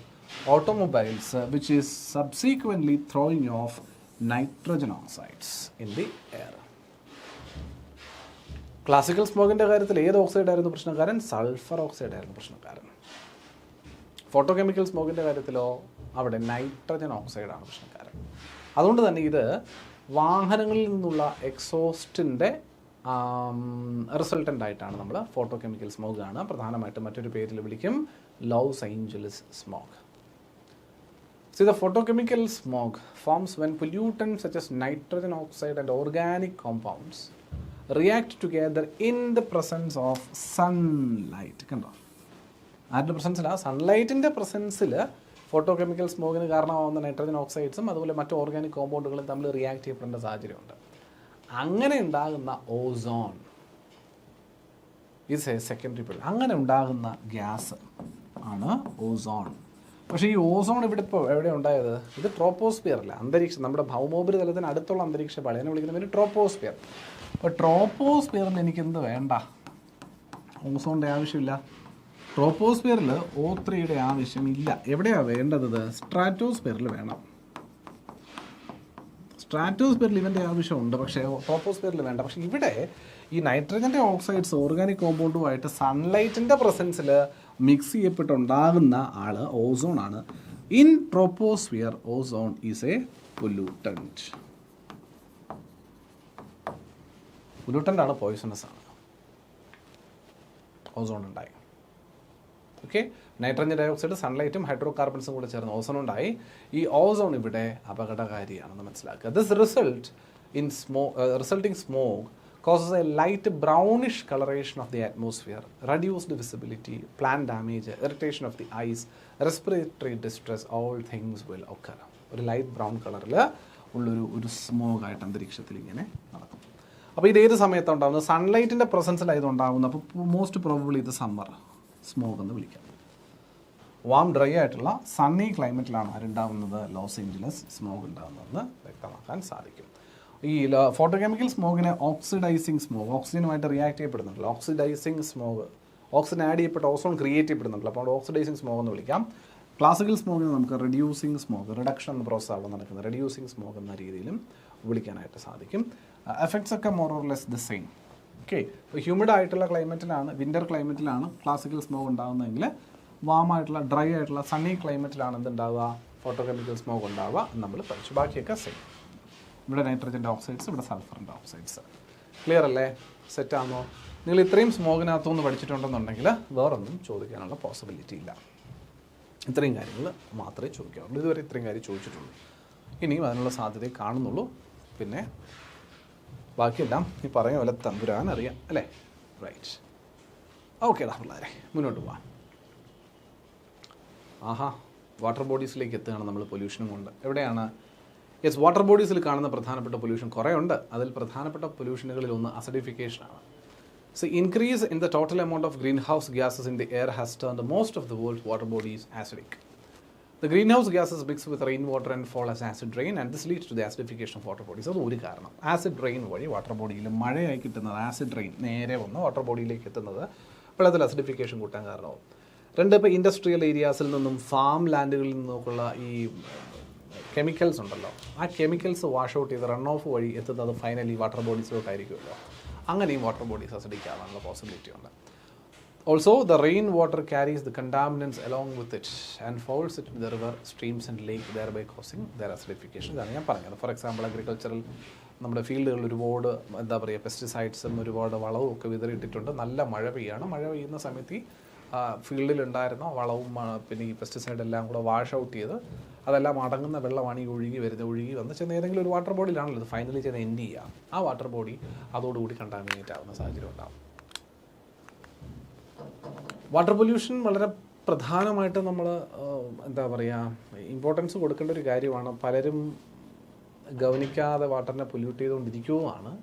automobiles which is subsequently throwing off nitrogen oxides in the air. Classical സ്മോഗിൻ്റെ കാര്യത്തിൽ ഏത് ഓക്സൈഡ് ആയിരുന്നു പ്രശ്നക്കാരൻ? സൾഫർ ഓക്സൈഡ് ആയിരുന്നു പ്രശ്നക്കാരൻ. ഫോട്ടോ കെമിക്കൽ സ്മോഗിൻ്റെ കാര്യത്തിലോ അവിടെ നൈട്രജൻ ഓക്സൈഡാണ് പ്രശ്നക്കാരൻ. അതുകൊണ്ട് തന്നെ ഇത് വാഹനങ്ങളിൽ നിന്നുള്ള എക്സോസ്റ്റിൻ്റെ റിസൾട്ടൻ്റ് ആയിട്ടാണ് നമ്മൾ ഫോട്ടോ കെമിക്കൽ സ്മോഗ് കാണുക. പ്രധാനമായിട്ടും മറ്റൊരു പേരിൽ വിളിക്കും loss Angeles smog. See, the photochemical smog forms when pollutants such as nitrogen oxide and organic compounds react together in the presence of sunlight. കണ്ടോ? ആരുടെ പ്രസൻസിലാണ്? സൺലൈറ്റിൻ്റെ പ്രസൻസിൽ ഫോട്ടോ കെമിക്കൽ സ്മോഗിന് കാരണമാകുന്ന നൈട്രജൻ ഓക്സൈഡ്സും അതുപോലെ മറ്റു ഓർഗാനിക് കോമ്പൗണ്ടുകളും തമ്മിൽ റിയാക്ട് ചെയ്യപ്പെടേണ്ട സാഹചര്യമുണ്ട്. അങ്ങനെ ഉണ്ടാകുന്ന ഓസോൺ ഇത് സെക്കൻഡറി പൊല്യൂഷൻ. അങ്ങനെ ഉണ്ടാകുന്ന ഗ്യാസ് ആണ് ഓസോൺ. പക്ഷേ ഈ ഓസോൺ ഇവിടെ ഇപ്പോൾ എവിടെ ഉണ്ടായത്? ഇത് ട്രോപ്പോസ്ഫിയറല്ല, അന്തരീക്ഷം, നമ്മുടെ ഭൗമോപരിതലത്തിന് അടുത്തുള്ള അന്തരീക്ഷ പാളി. അതിനെ വിളിക്കുന്ന പേര് ട്രോപ്പോസ്ഫിയർ. അപ്പോൾ ട്രോപ്പോസ്ഫിയറിൽ എനിക്കെന്ത് വേണ്ട? ഓസോണിൻ്റെ ആവശ്യമില്ല. ട്രോപ്പോസ്ഫിയറിൽ O3യുടെ ആവശ്യമില്ല. എവിടെയാണ് വേണ്ടത്? സ്ട്രാറ്റോസ്ഫിയറിൽ വേണം. സ്ട്രാറ്റോസ്ഫിയറിൽ ഇവൻ്റെ ആവശ്യമുണ്ട്, പക്ഷേ ട്രോപ്പോസ്ഫിയറിൽ വേണ്ട. പക്ഷേ ഇവിടെ ഈ നൈട്രജൻ്റെ ഓക്സൈഡ്സ് ഓർഗാനിക് കോമ്പൗണ്ടുമായിട്ട് സൺലൈറ്റിൻ്റെ പ്രസൻസിൽ മിക്സ് ചെയ്യപ്പെട്ടുണ്ടാകുന്ന ആൾ ഓസോൺ ആണ്. In troposphere ozone is A pollutant. Pollutant ആണ്, പോയിസണസ് ആണ്. ഓസോൺ ഉണ്ടായി. ഓക്കെ, നൈട്രജൻ ഡയോക്സൈഡ്, സൺലൈറ്റും ഹൈഡ്രോ കാർബൺസും കൂടെ ചേർന്ന് ഓസോൺ ഉണ്ടായി. ഈ ഓസോൺ ഇവിടെ അപകടകാരിയാണെന്ന് മനസ്സിലാക്കുക. This resulting smoke causes a light brownish coloration of the atmosphere, reduced visibility, plant damage, irritation of the eyes, respiratory distress, all things will occur. ഒരു ലൈറ്റ് ബ്രൗൺ കളറിൽ ഉള്ളൊരു സ്മോഗായിട്ട് അന്തരീക്ഷത്തിൽ ഇങ്ങനെ നടക്കും. അപ്പോൾ ഇത് ഏത് സമയത്താണ് ഉണ്ടാകുന്നത്? സൺലൈറ്റിൻ്റെ പ്രസൻസിലായത് ഉണ്ടാകുന്നത്. അപ്പോൾ മോസ്റ്റ് പ്രോബബ്ലി ഇത് സമ്മർ സ്മോഗ് എന്ന് വിളിക്കാം. വാം ഡ്രൈ ആയിട്ടുള്ള സണ്ണി ക്ലൈമറ്റിലാണ് ആരുണ്ടാകുന്നത്? ലോസ് ഏഞ്ചലസ് സ്മോഗ് ഉണ്ടാകുന്നതെന്ന് വ്യക്തമാക്കാൻ സാധിക്കും. ഈ ഫോട്ടോ കെമിക്കൽ സ്മോഗിനെ ഓക്സിഡൈസിങ് സ്മോഗ്, ഓക്സിജനുമായിട്ട് റിയാക്ട് ചെയ്യപ്പെടുന്നുണ്ടല്ലോ, ഓക്സിഡൈസിങ് സ്മോഗ്, ഓക്സിജൻ ആഡ് ചെയ്യപ്പെട്ട ഓസോൺ ക്രിയേറ്റ് ചെയ്യപ്പെടുന്നുണ്ടല്ലോ, അപ്പോൾ ഓക്സിഡൈസിങ് സ്മോഗ് എന്ന് വിളിക്കാം. ക്ലാസിക്കൽ സ്മോഗിന് നമുക്ക് റിഡ്യൂസിങ് സ്മോഗ്, റിഡക്ഷൻ എന്ന പ്രോസസ് അവിടെ നടക്കുന്നത്, റിഡ്യൂസിങ് സ്മോഗ് എന്ന രീതിയിലും വിളിക്കാനായിട്ട് സാധിക്കും. എഫക്ട്സ് ഒക്കെ more or less the same. Okay, ഇപ്പോൾ ഹ്യൂമിഡ് ആയിട്ടുള്ള ക്ലൈമറ്റിലാണ്, വിൻ്റർ ക്ലൈമറ്റിലാണ് ക്ലാസിക്കൽ സ്മോഗ് ഉണ്ടാകുന്നതെങ്കിൽ വാമായിട്ടുള്ള ഡ്രൈ ആയിട്ടുള്ള സണ്ണി ക്ലൈമറ്റിലാണ് എന്തുണ്ടാവുക, ഫോട്ടോകെമിക്കൽ സ്മോഗ് ഉണ്ടാവുക എന്ന് നമ്മൾ പഠിച്ചു. ബാക്കിയൊക്കെ സെയിം. ഇവിടെ നൈട്രജൻ്റെ ഓക്സൈഡ്സ്, ഇവിടെ സൾഫറിൻ്റെ ഓക്സൈഡ്സ്. ക്ലിയർ അല്ലേ? സെറ്റാണോ? നിങ്ങൾ ഇത്രയും സ്മോഗിനകത്തുനിന്ന് പഠിച്ചിട്ടുണ്ടെന്നുണ്ടെങ്കിൽ വേറൊന്നും ചോദിക്കാനുള്ള പോസിബിലിറ്റി ഇല്ല. ഇത്രയും കാര്യങ്ങൾ മാത്രമേ ചോദിക്കാറുള്ളൂ. ഇതുവരെ ഇത്രയും കാര്യം ചോദിച്ചിട്ടുള്ളൂ. ഇനിയും അതിനുള്ള സാധ്യതയെ കാണുന്നുള്ളൂ. പിന്നെ ബാക്കിയെല്ലാം ഈ പറഞ്ഞ പോലെ തമ്പുരാൻ അറിയാം അല്ലേ? റൈറ്റ്. ഓക്കേടാ പിള്ളേരെ, മുന്നോട്ട് പോവാം. ആഹാ, വാട്ടർ ബോഡീസിലേക്ക് എത്തുകയാണ് നമ്മൾ പൊല്യൂഷനും കൊണ്ട്. എവിടെയാണ്? യെസ്, വാട്ടർ ബോഡീസിൽ കാണുന്ന പ്രധാനപ്പെട്ട പൊല്യൂഷൻ കുറേ ഉണ്ട്. അതിൽ പ്രധാനപ്പെട്ട പൊല്യൂഷനുകളിൽ ഒന്ന് അസിഡിഫിക്കേഷനാണ്. So increase in the total amount of greenhouse gases in the air has turned most of the world's water bodies acidic. The greenhouse gases mix with rainwater and fall as acid rain, and this leads to the acidification of water bodies. അത് ഒരു കാരണം. ആസിഡ് റെയിൻ വഴി വാട്ടർ ബോഡിയിൽ മഴയായി കിട്ടുന്നത് ആസിഡ് റെയിൻ നേരെ വന്ന് വാട്ടർ ബോഡിയിലേക്ക് എത്തുന്നത് വെള്ളത്തിൽ അസിഡിഫിക്കേഷൻ കൂട്ടാൻ കാരണമാവും. രണ്ട്, ഇപ്പോൾ ഇൻഡസ്ട്രിയൽ ഏരിയാസിൽ നിന്നും ഫാം ലാൻഡുകളിൽ നിന്നൊക്കെയുള്ള ഈ കെമിക്കൽസ് ഉണ്ടല്ലോ, ആ കെമിക്കൽസ് വാഷ് ഔട്ട് ചെയ്ത് റൺ ഓഫ് വഴി എത്തുന്നത് ഫൈനലി വാട്ടർ ബോഡീസിലോട്ടായിരിക്കുമല്ലോ. അങ്ങനെയും വാട്ടർ ബോഡീസ് അസിഡിക് ആവാനുള്ള പോസിബിലിറ്റി ഉണ്ട്. Also the rain water carries the contaminants along with it and falls it the river, streams and lake, thereby causing their acidification. ഇതാണ് ഞാൻ പറഞ്ഞത്. ഫോർ എക്സാമ്പിൾ അഗ്രികൾച്ചറൽ നമ്മുടെ ഫീൽഡുകളിൽ ഒരുപാട് എന്താ പറയുക പെസ്റ്റിസൈഡ്സും ഒരുപാട് വളവും ഒക്കെ വിതറിയിട്ടിട്ടുണ്ട്. നല്ല മഴ പെയ്യാണ്. മഴ പെയ്യുന്ന സമയത്ത് ഈ ഫീൽഡിലുണ്ടായിരുന്ന വളവും പിന്നെ ഈ പെസ്റ്റിസൈഡ് എല്ലാം കൂടെ വാഷ് ഔട്ട് ചെയ്ത് അതെല്ലാം അടങ്ങുന്ന വെള്ളമാണ് ഈ ഒഴുകി വന്ന് ചെന്ന് ഏതെങ്കിലും ഒരു വാട്ടർ ബോഡിയിലാണല്ലോ ഇത് ഫൈനലി ചെന്ന് എൻഡ് ചെയ്യുക. ആ വാട്ടർ ബോഡി അതോടുകൂടി കണ്ടാമിനേറ്റ് ആവുന്ന സാഹചര്യം ഉണ്ടാകും. വാട്ടർ പൊല്യൂഷൻ വളരെ പ്രധാനമായിട്ട് നമ്മൾ എന്താ പറയുക ഇമ്പോർട്ടൻസ് കൊടുക്കേണ്ട ഒരു കാര്യമാണ്. പലരും ഗവനിക്കാതെ വാട്ടറിനെ പൊല്യൂട്ട് ചെയ്തുകൊണ്ടിരിക്കുകയാണ്.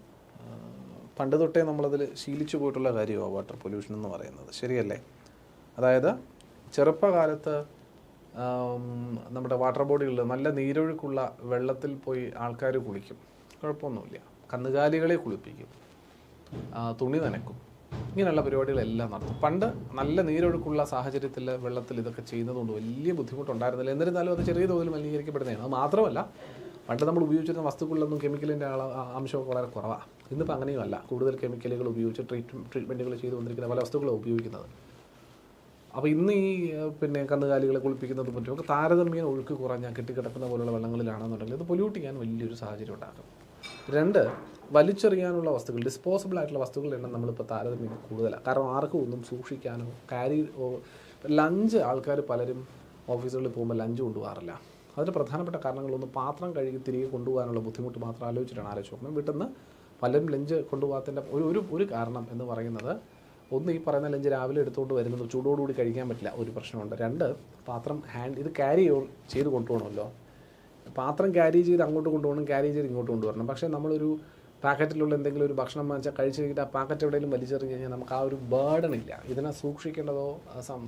പണ്ട് തൊട്ടേ നമ്മളതിൽ ശീലിച്ചു പോയിട്ടുള്ള കാര്യമാണ് വാട്ടർ പൊല്യൂഷൻ എന്ന് പറയുന്നത്. ശരിയല്ലേ? അതായത് ചെറുപ്പകാലത്ത് നമ്മുടെ വാട്ടർ ബോഡികളിൽ നല്ല നീരൊഴുക്കുള്ള വെള്ളത്തിൽ പോയി ആൾക്കാർ കുളിക്കും, കുഴപ്പമൊന്നുമില്ല. കന്നുകാലികളെ കുളിപ്പിക്കും, തുണി നനക്കും, ഇങ്ങനെയുള്ള പരിപാടികളെല്ലാം നടത്തും. പണ്ട് നല്ല നീരൊഴുക്കുള്ള സാഹചര്യത്തിൽ വെള്ളത്തിൽ ഇതൊക്കെ ചെയ്യുന്നതുകൊണ്ട് വലിയ ബുദ്ധിമുട്ടുണ്ടായിരുന്നില്ല. എന്നിരുന്നാലും അത് ചെറിയ തോതിൽ മലിനീകരിക്കപ്പെടുന്നതാണ്. അത് മാത്രമല്ല, പണ്ട് നമ്മൾ ഉപയോഗിച്ചിരുന്ന വസ്തുക്കളിലൊന്നും കെമിക്കലിൻ്റെ അംശമൊക്കെ വളരെ കുറവാണ്. ഇന്നിപ്പോൾ അങ്ങനെയും അല്ല. കൂടുതൽ കെമിക്കലുകൾ ഉപയോഗിച്ച് ട്രീറ്റ്മെൻറ്റുകൾ ചെയ്തുകൊണ്ടിരിക്കുന്ന പല വസ്തുക്കളും ഉപയോഗിക്കുന്നത്. അപ്പോൾ ഇന്ന് ഈ പിന്നെ കന്നുകാലികളെ കുളിപ്പിക്കുന്നത് പറ്റുമൊക്കെ താരതമ്യേന ഒഴുക്ക് കുറഞ്ഞ കെട്ടിക്കിടക്കുന്ന പോലുള്ള വെള്ളങ്ങളിലാണെന്നുണ്ടെങ്കിൽ ഇത് പൊല്യൂട്ട് ചെയ്യാൻ വലിയൊരു സാഹചര്യം ഉണ്ടാകും. രണ്ട്, വലിച്ചെറിയാനുള്ള വസ്തുക്കൾ, ഡിസ്പോസിബിൾ ആയിട്ടുള്ള വസ്തുക്കളുടെ എണ്ണം നമ്മളിപ്പോൾ താരതമ്യം കൂടുതലാണ്. കാരണം ആർക്കും ഒന്നും സൂക്ഷിക്കാനോ ലഞ്ച് ആൾക്കാർ പലരും ഓഫീസുകളിൽ പോകുമ്പോൾ ലഞ്ച് കൊണ്ടുപോകാറില്ല. അതിന് പ്രധാനപ്പെട്ട കാരണങ്ങളൊന്ന് പാത്രം കഴുകി തിരികെ കൊണ്ടുപോകാനുള്ള ബുദ്ധിമുട്ട് മാത്രം ആലോചിച്ചിട്ടാണ് നോക്കുന്നത്. വീട്ടിൽ നിന്ന് പലരും ലഞ്ച് കൊണ്ടുപോകാത്തതിൻ്റെ ഒരു കാരണം എന്ന് പറയുന്നത്, ഒന്ന് ഈ പറയുന്ന ലഞ്ച് രാവിലെ എടുത്തുകൊണ്ട് വരുന്നത് ചൂടോടുകൂടി കഴിക്കാൻ പറ്റില്ല, ഒരു പ്രശ്നമുണ്ട്. രണ്ട്, പാത്രം ഇത് ക്യാരി ചെയ്ത് കൊണ്ടുപോകണമല്ലോ. പാത്രം ക്യാരി ചെയ്ത് അങ്ങോട്ട് കൊണ്ടുപോകണം, ക്യാരി ചെയ്ത് ഇങ്ങോട്ട് കൊണ്ടുവരണം. പക്ഷേ നമ്മളൊരു പാക്കറ്റിലുള്ള എന്തെങ്കിലും ഒരു ഭക്ഷണം വാങ്ങിച്ചാൽ കഴിച്ച് കഴിഞ്ഞിട്ട് ആ പാക്കറ്റ് എവിടെയെങ്കിലും വലിച്ചെറിഞ്ഞ് കഴിഞ്ഞാൽ നമുക്ക് ആ ഒരു ബേർഡൻ ഇല്ല. ഇതിനെ സൂക്ഷിക്കേണ്ടതോ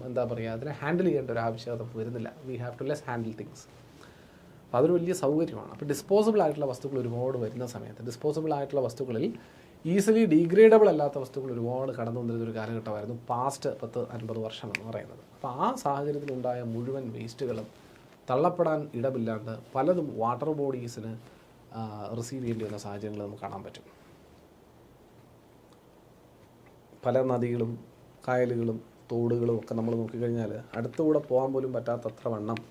എന്താ പറയുക അതിനെ ഹാൻഡിൽ ചെയ്യേണ്ട ഒരു ആവശ്യകത വരുന്നില്ല. We have to less handle things. അപ്പോൾ അതൊരു വലിയ സൗകര്യമാണ്. അപ്പോൾ ഡിസ്പോസിബിൾ ആയിട്ടുള്ള വസ്തുക്കൾ ഒരുപാട് വരുന്ന സമയത്ത് ഡിസ്പോസിബിൾ ആയിട്ടുള്ള വസ്തുക്കളിൽ ഈസിലി ഡീഗ്രേഡബിൾ അല്ലാത്ത വസ്തുക്കൾ ഒരുപാട് കടന്നു വന്നിരുന്നൊരു കാലഘട്ടമായിരുന്നു പാസ്റ്റ് 10-50 വർഷം എന്ന് പറയുന്നത്. അപ്പോൾ ആ സാഹചര്യത്തിലുണ്ടായ മുഴുവൻ വേസ്റ്റുകളും തള്ളപ്പെടാൻ ഇടമില്ലാണ്ട് പലതും വാട്ടർ ബോഡീസിന് റിസീവ് ചെയ്യേണ്ടി വന്ന സാഹചര്യങ്ങൾ നമുക്ക് കാണാൻ പറ്റും. പല നദികളും കായലുകളും തോടുകളും ഒക്കെ നമ്മൾ നോക്കിക്കഴിഞ്ഞാൽ അടുത്തുകൂടെ പോകാൻ പോലും പറ്റാത്തത്ര വണ്ണം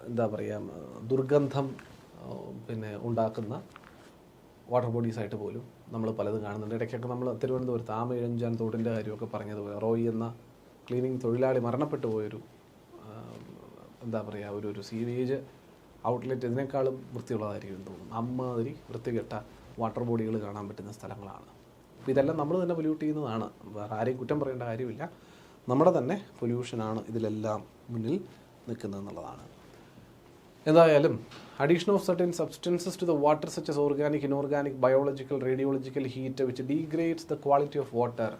എന്താ പറയുക ദുർഗന്ധം പിന്നെ ഉണ്ടാക്കുന്ന വാട്ടർ ബോഡീസായിട്ട് പോലും നമ്മൾ പലതും കാണുന്നുണ്ട്. ഇടയ്ക്കൊക്കെ നമ്മൾ തിരുവനന്തപുരത്ത് ആമയിഴഞ്ചാൻ തോടിൻ്റെ കാര്യമൊക്കെ പറഞ്ഞതുപോലെ റോയി എന്ന ക്ലീനിങ് തൊഴിലാളി മരണപ്പെട്ടു പോയൊരു എന്താ പറയുക ഒരു സീവേജ് ഔട്ട്ലെറ്റ് ഇതിനേക്കാളും വൃത്തിയുള്ളതായിരിക്കും തോന്നുന്നു. അമ്മാതിരി വൃത്തികെട്ട വാട്ടർ ബോഡികൾ കാണാൻ പറ്റുന്ന സ്ഥലങ്ങളാണ്. അപ്പോൾ ഇതെല്ലാം നമ്മൾ തന്നെ പൊല്യൂട്ട് ചെയ്യുന്നതാണ്. വേറെ ആരെയും കുറ്റം പറയേണ്ട കാര്യമില്ല. നമ്മുടെ തന്നെ പൊല്യൂഷനാണ് ഇതിലെല്ലാം മുന്നിൽ നിൽക്കുന്നതെന്നുള്ളതാണ്. എന്തായാലും addition of certain substances to the water such as organic, inorganic, biological, radiological heat which degrades the quality of water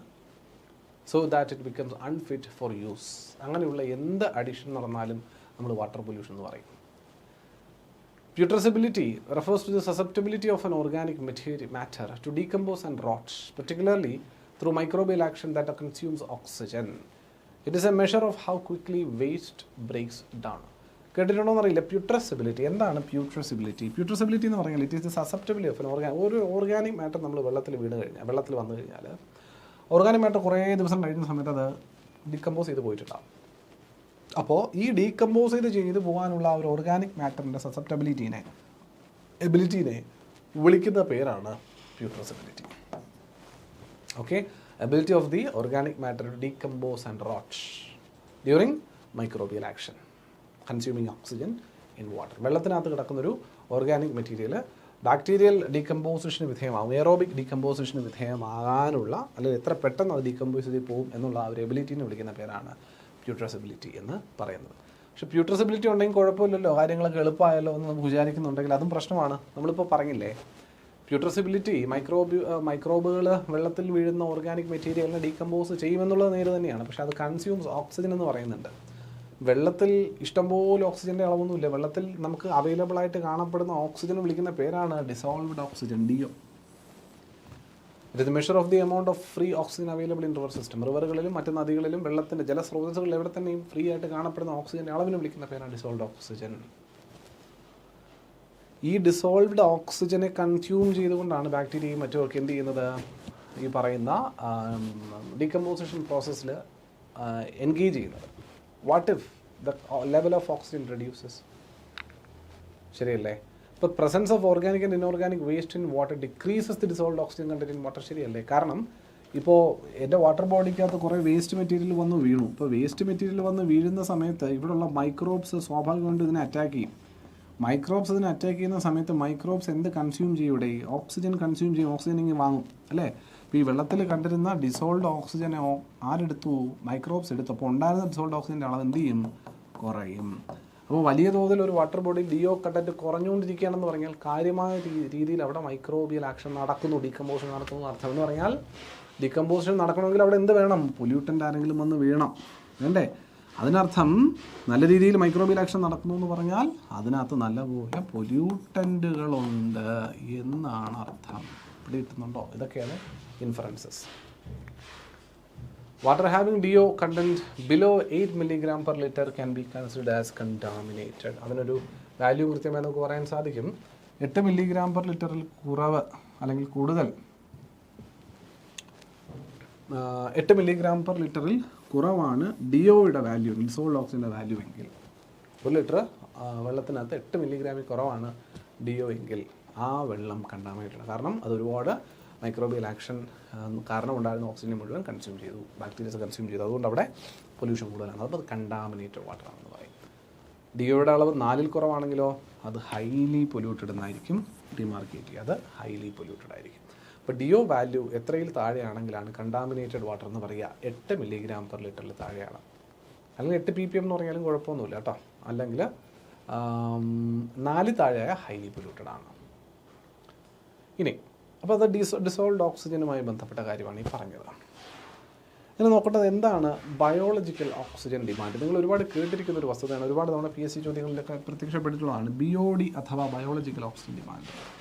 so that it becomes unfit for use. അങ്ങനെയുള്ള എന്ത് അഡിഷൻ നടന്നാലും നമ്മൾ വാട്ടർ പൊല്യൂഷൻ എന്ന് പറയും. Putrescibility refers to the susceptibility of an organic matter to decompose and rot, particularly through microbial action that consumes oxygen. It is a measure of how quickly waste breaks down. കേട്ടിട്ടുണ്ടോ എന്നറിയില്ല. പ്യൂട്രസിബിലിറ്റി. എന്താണ് പ്യൂട്രസിബിലിറ്റി? പ്യൂട്രസിബിലിറ്റി എന്ന് പറഞ്ഞാൽ it is the susceptibility of ഒരു ഓർഗാനിക് മാറ്റർ നമ്മൾ വെള്ളത്തിൽ വന്നു കഴിഞ്ഞാൽ ഓർഗാനിക് മാറ്റർ കുറേ ദിവസം കഴിയുന്ന സമയത്ത് അത് ഡീകമ്പോസ് ചെയ്ത് പോയിട്ടുണ്ടാകും. അപ്പോൾ ഈ ഡീകമ്പോസ് ചെയ്ത് പോകാനുള്ള ഒരു ഓർഗാനിക് മാറ്ററിൻ്റെ എബിലിറ്റീനെ വിളിക്കുന്ന പേരാണ് putrescibility. Okay, ability of the organic matter to decompose and rot during microbial action, consuming oxygen in water. വെള്ളത്തിനകത്ത് കിടക്കുന്നൊരു ഓർഗാനിക് മെറ്റീരിയൽ ബാക്ടീരിയൽ ഡീകമ്പോസിഷന് വിധേയമാകും, എയറോബിക് ഡീകമ്പോസിഷന് വിധേയമാകാനുള്ള, അല്ലെങ്കിൽ എത്ര പെട്ടെന്ന് അത് ഡീകമ്പോസ് ചെയ്ത് പോകും എന്നുള്ള ആ ഒരു എബിലിറ്റിനെ വിളിക്കുന്ന പേരാണ് പ്യൂട്രസിബിലിറ്റി എന്ന് പറയുന്നത്. പക്ഷേ പ്യൂട്രസിബിലിറ്റി ഉണ്ടെങ്കിൽ കുഴപ്പമില്ലല്ലോ, കാര്യങ്ങളൊക്കെ എളുപ്പമായല്ലോ എന്ന് നമുക്ക് വിചാരിക്കുന്നുണ്ടെങ്കിൽ അതും പ്രശ്നമാണ്. നമ്മളിപ്പോൾ പറഞ്ഞില്ലേ, പ്യൂട്രസിബിലിറ്റി മൈക്രോബുകൾ വെള്ളത്തിൽ വീഴുന്ന ഓർഗാനിക് മെറ്റീരിയലിനെ ഡീകമ്പോസ് ചെയ്യുമെന്നുള്ളത് നേര് തന്നെയാണ്. പക്ഷേ അത് കൺസ്യൂംസ് ഓക്സിജൻ എന്ന് പറയുന്നുണ്ട്. വെള്ളത്തിൽ ഇഷ്ടംപോലെ ഓക്സിജൻ്റെ അളവൊന്നുമില്ല. വെള്ളത്തിൽ നമുക്ക് അവൈലബിൾ ആയിട്ട് കാണപ്പെടുന്ന ഓക്സിജൻ വിളിക്കുന്ന പേരാണ് dissolved oxygen, DO. It is measure of the amount of free oxygen available in river system. റിവറുകളിലും മറ്റ് നദികളിലും വെള്ളത്തിൻ്റെ ജലസ്രോതസ്സുകളിൽ എവിടെ തന്നെയും ഫ്രീ ആയിട്ട് കാണപ്പെടുന്ന ഓക്സിജൻ്റെ അളവിന് വിളിക്കുന്ന പേരാണ് ഡിസോൾവ്ഡ് ഓക്സിജൻ. ഈ ഡിസോൾവ്ഡ് ഓക്സിജനെ കൺസ്യൂം ചെയ്തുകൊണ്ടാണ് ബാക്ടീരിയയും മറ്റുമൊക്കെ എന്ത് ചെയ്യുന്നത്, ഈ പറയുന്ന ഡീകമ്പോസിഷൻ പ്രോസസ്സിൽ എൻഗേജ് ചെയ്യുന്നത്. What if the level of oxygen reduces? ശരിയല്ലേ? ഇപ്പോൾ presence of organic and inorganic waste in water decreases the dissolved oxygen content in water. ശരിയല്ലേ? കാരണം ഇപ്പോൾ എൻ്റെ വാട്ടർ ബോഡിക്കകത്ത് കുറേ വേസ്റ്റ് മെറ്റീരിയൽ വന്ന് വീണു. ഇപ്പോൾ വേസ്റ്റ് മെറ്റീരിയൽ വന്ന് വീഴുന്ന സമയത്ത് ഇവിടെയുള്ള മൈക്രോബ്സ് സ്വാഭാവികമായിട്ട് ഇതിനെ അറ്റാക്ക് ചെയ്യും. മൈക്രോബ്സ് ഇതിനെ അറ്റാക്ക് ചെയ്യുന്ന സമയത്ത് മൈക്രോബ്സ് എന്ത് കൺസ്യൂം ചെയ്യും? ഇവിടെ ഓക്സിജൻ കൺസ്യൂം ചെയ്യും. ഓക്സിജൻ ഇങ്ങനെ വാങ്ങും അല്ലേ? അപ്പോൾ ഈ വെള്ളത്തിൽ കണ്ടിരുന്ന ഡിസോൾവ്ഡ് ഓക്സിജനെ ആരെടുത്തു? മൈക്രോബ്സ് എടുത്തു. അപ്പോൾ ഉണ്ടായിരുന്ന ഡിസോൾവ്ഡ് ഓക്സിജൻ്റെ അളവ് എന്ത് ചെയ്യും? കുറയും. അപ്പോൾ വലിയ തോതിൽ ഒരു വാട്ടർ ബോഡിയിൽ DO കണ്ടന്റ് കുറഞ്ഞുകൊണ്ടിരിക്കുകയാണെന്ന് പറഞ്ഞാൽ കാര്യമായ രീതിയിൽ അവിടെ മൈക്രോബിയൽ ആക്ഷൻ നടക്കുന്നു, ഡീകമ്പോഷൻ നടക്കുന്നു അർത്ഥം. എന്ന് പറഞ്ഞാൽ ഡീകമ്പോസിഷൻ നടക്കണമെങ്കിൽ അവിടെ എന്ത് വേണം? പൊല്യൂട്ടൻ്റ് ആരെങ്കിലും വന്ന് വീണം വേണ്ടേ? അതിനർത്ഥം നല്ല രീതിയിൽ മൈക്രോബിയൽ ആക്ഷൻ നടക്കുന്നു എന്ന് പറഞ്ഞാൽ അതിനകത്ത് നല്ലപോലെ പൊല്യൂട്ടൻറ്റുകളുണ്ട് എന്നാണ് അർത്ഥം. ഇവിടെ കിട്ടുന്നുണ്ടോ? ഇതൊക്കെയാണ് inferences. Water having DO content below 8 mg/L can be considered as contaminated. അതിനൊരു വാല്യൂ കൃത്യമായി നമുക്ക് പറയാൻ സാധിക്കും. 8 mg/L കുറവ് അല്ലെങ്കിൽ കൂടുതൽ, 8 mg/L കുറവാണ് DOയുടെ വാല്യൂ, ഡിസോൾവ്ഡ് ഓക്സിജൻ്റെ വാല്യൂ എങ്കിൽ, 1 ലിറ്റർ വെള്ളത്തിനകത്ത് 8 മില്ലിഗ്രാമിൽ കുറവാണ് DO എങ്കിൽ ആ വെള്ളം കണ്ടാമിനേറ്റഡ്. കാരണം അത് ഒരുപാട് മൈക്രോബിയൽ ആക്ഷൻ കാരണം ഉണ്ടായിരുന്ന ഓക്സിജൻ മുഴുവൻ കൺസ്യൂം ചെയ്തു, ബാക്ടീരിയസ് കൺസ്യൂം ചെയ്തു. അതുകൊണ്ട് അവിടെ പൊല്യൂഷൻ കൂടുതലാണ്. അപ്പോൾ അത് കണ്ടാമിനേറ്റഡ് വാട്ടർ ആണെന്ന് പറയും. DOയുടെ അളവ് 4ൽ കുറവാണെങ്കിലോ അത് ഹൈലി പൊല്യൂട്ടഡ് എന്നായിരിക്കും ഡിമാർക്കേറ്റ് ചെയ്യുക. അത് ഹൈലി പൊല്യൂട്ടഡ് ആയിരിക്കും. അപ്പോൾ DO വാല്യൂ എത്രയിൽ താഴെയാണെങ്കിലാണ് കണ്ടാമിനേറ്റഡ് വാട്ടർ എന്ന് പറയുക? 8 mg/L താഴെയാണ്. അല്ലെങ്കിൽ 8 ppm എന്ന് പറഞ്ഞാലും കുഴപ്പമൊന്നുമില്ല കേട്ടോ. അല്ലെങ്കിൽ 4 താഴെയായ ഹൈലി പൊല്യൂട്ടഡ് ആണ്. ഇനി അപ്പോൾ അത് ഡിസോൾവ്ഡ് ഓക്സിജനുമായി ബന്ധപ്പെട്ട കാര്യമാണ് ഈ പറഞ്ഞത്. ഇനി നോക്കേണ്ടത് എന്താണ് ബയോളജിക്കൽ ഓക്സിജൻ ഡിമാൻഡ്. നിങ്ങൾ ഒരുപാട് കേട്ടിരിക്കുന്ന ഒരു വസ്തുതയാണ്, ഒരുപാട് തവണ PSC ചോദ്യങ്ങളിലൊക്കെ പ്രത്യക്ഷപ്പെട്ടിട്ടുള്ളതാണ് BOD അഥവാ ബയോളജിക്കൽ ഓക്സിജൻ ഡിമാൻഡ്.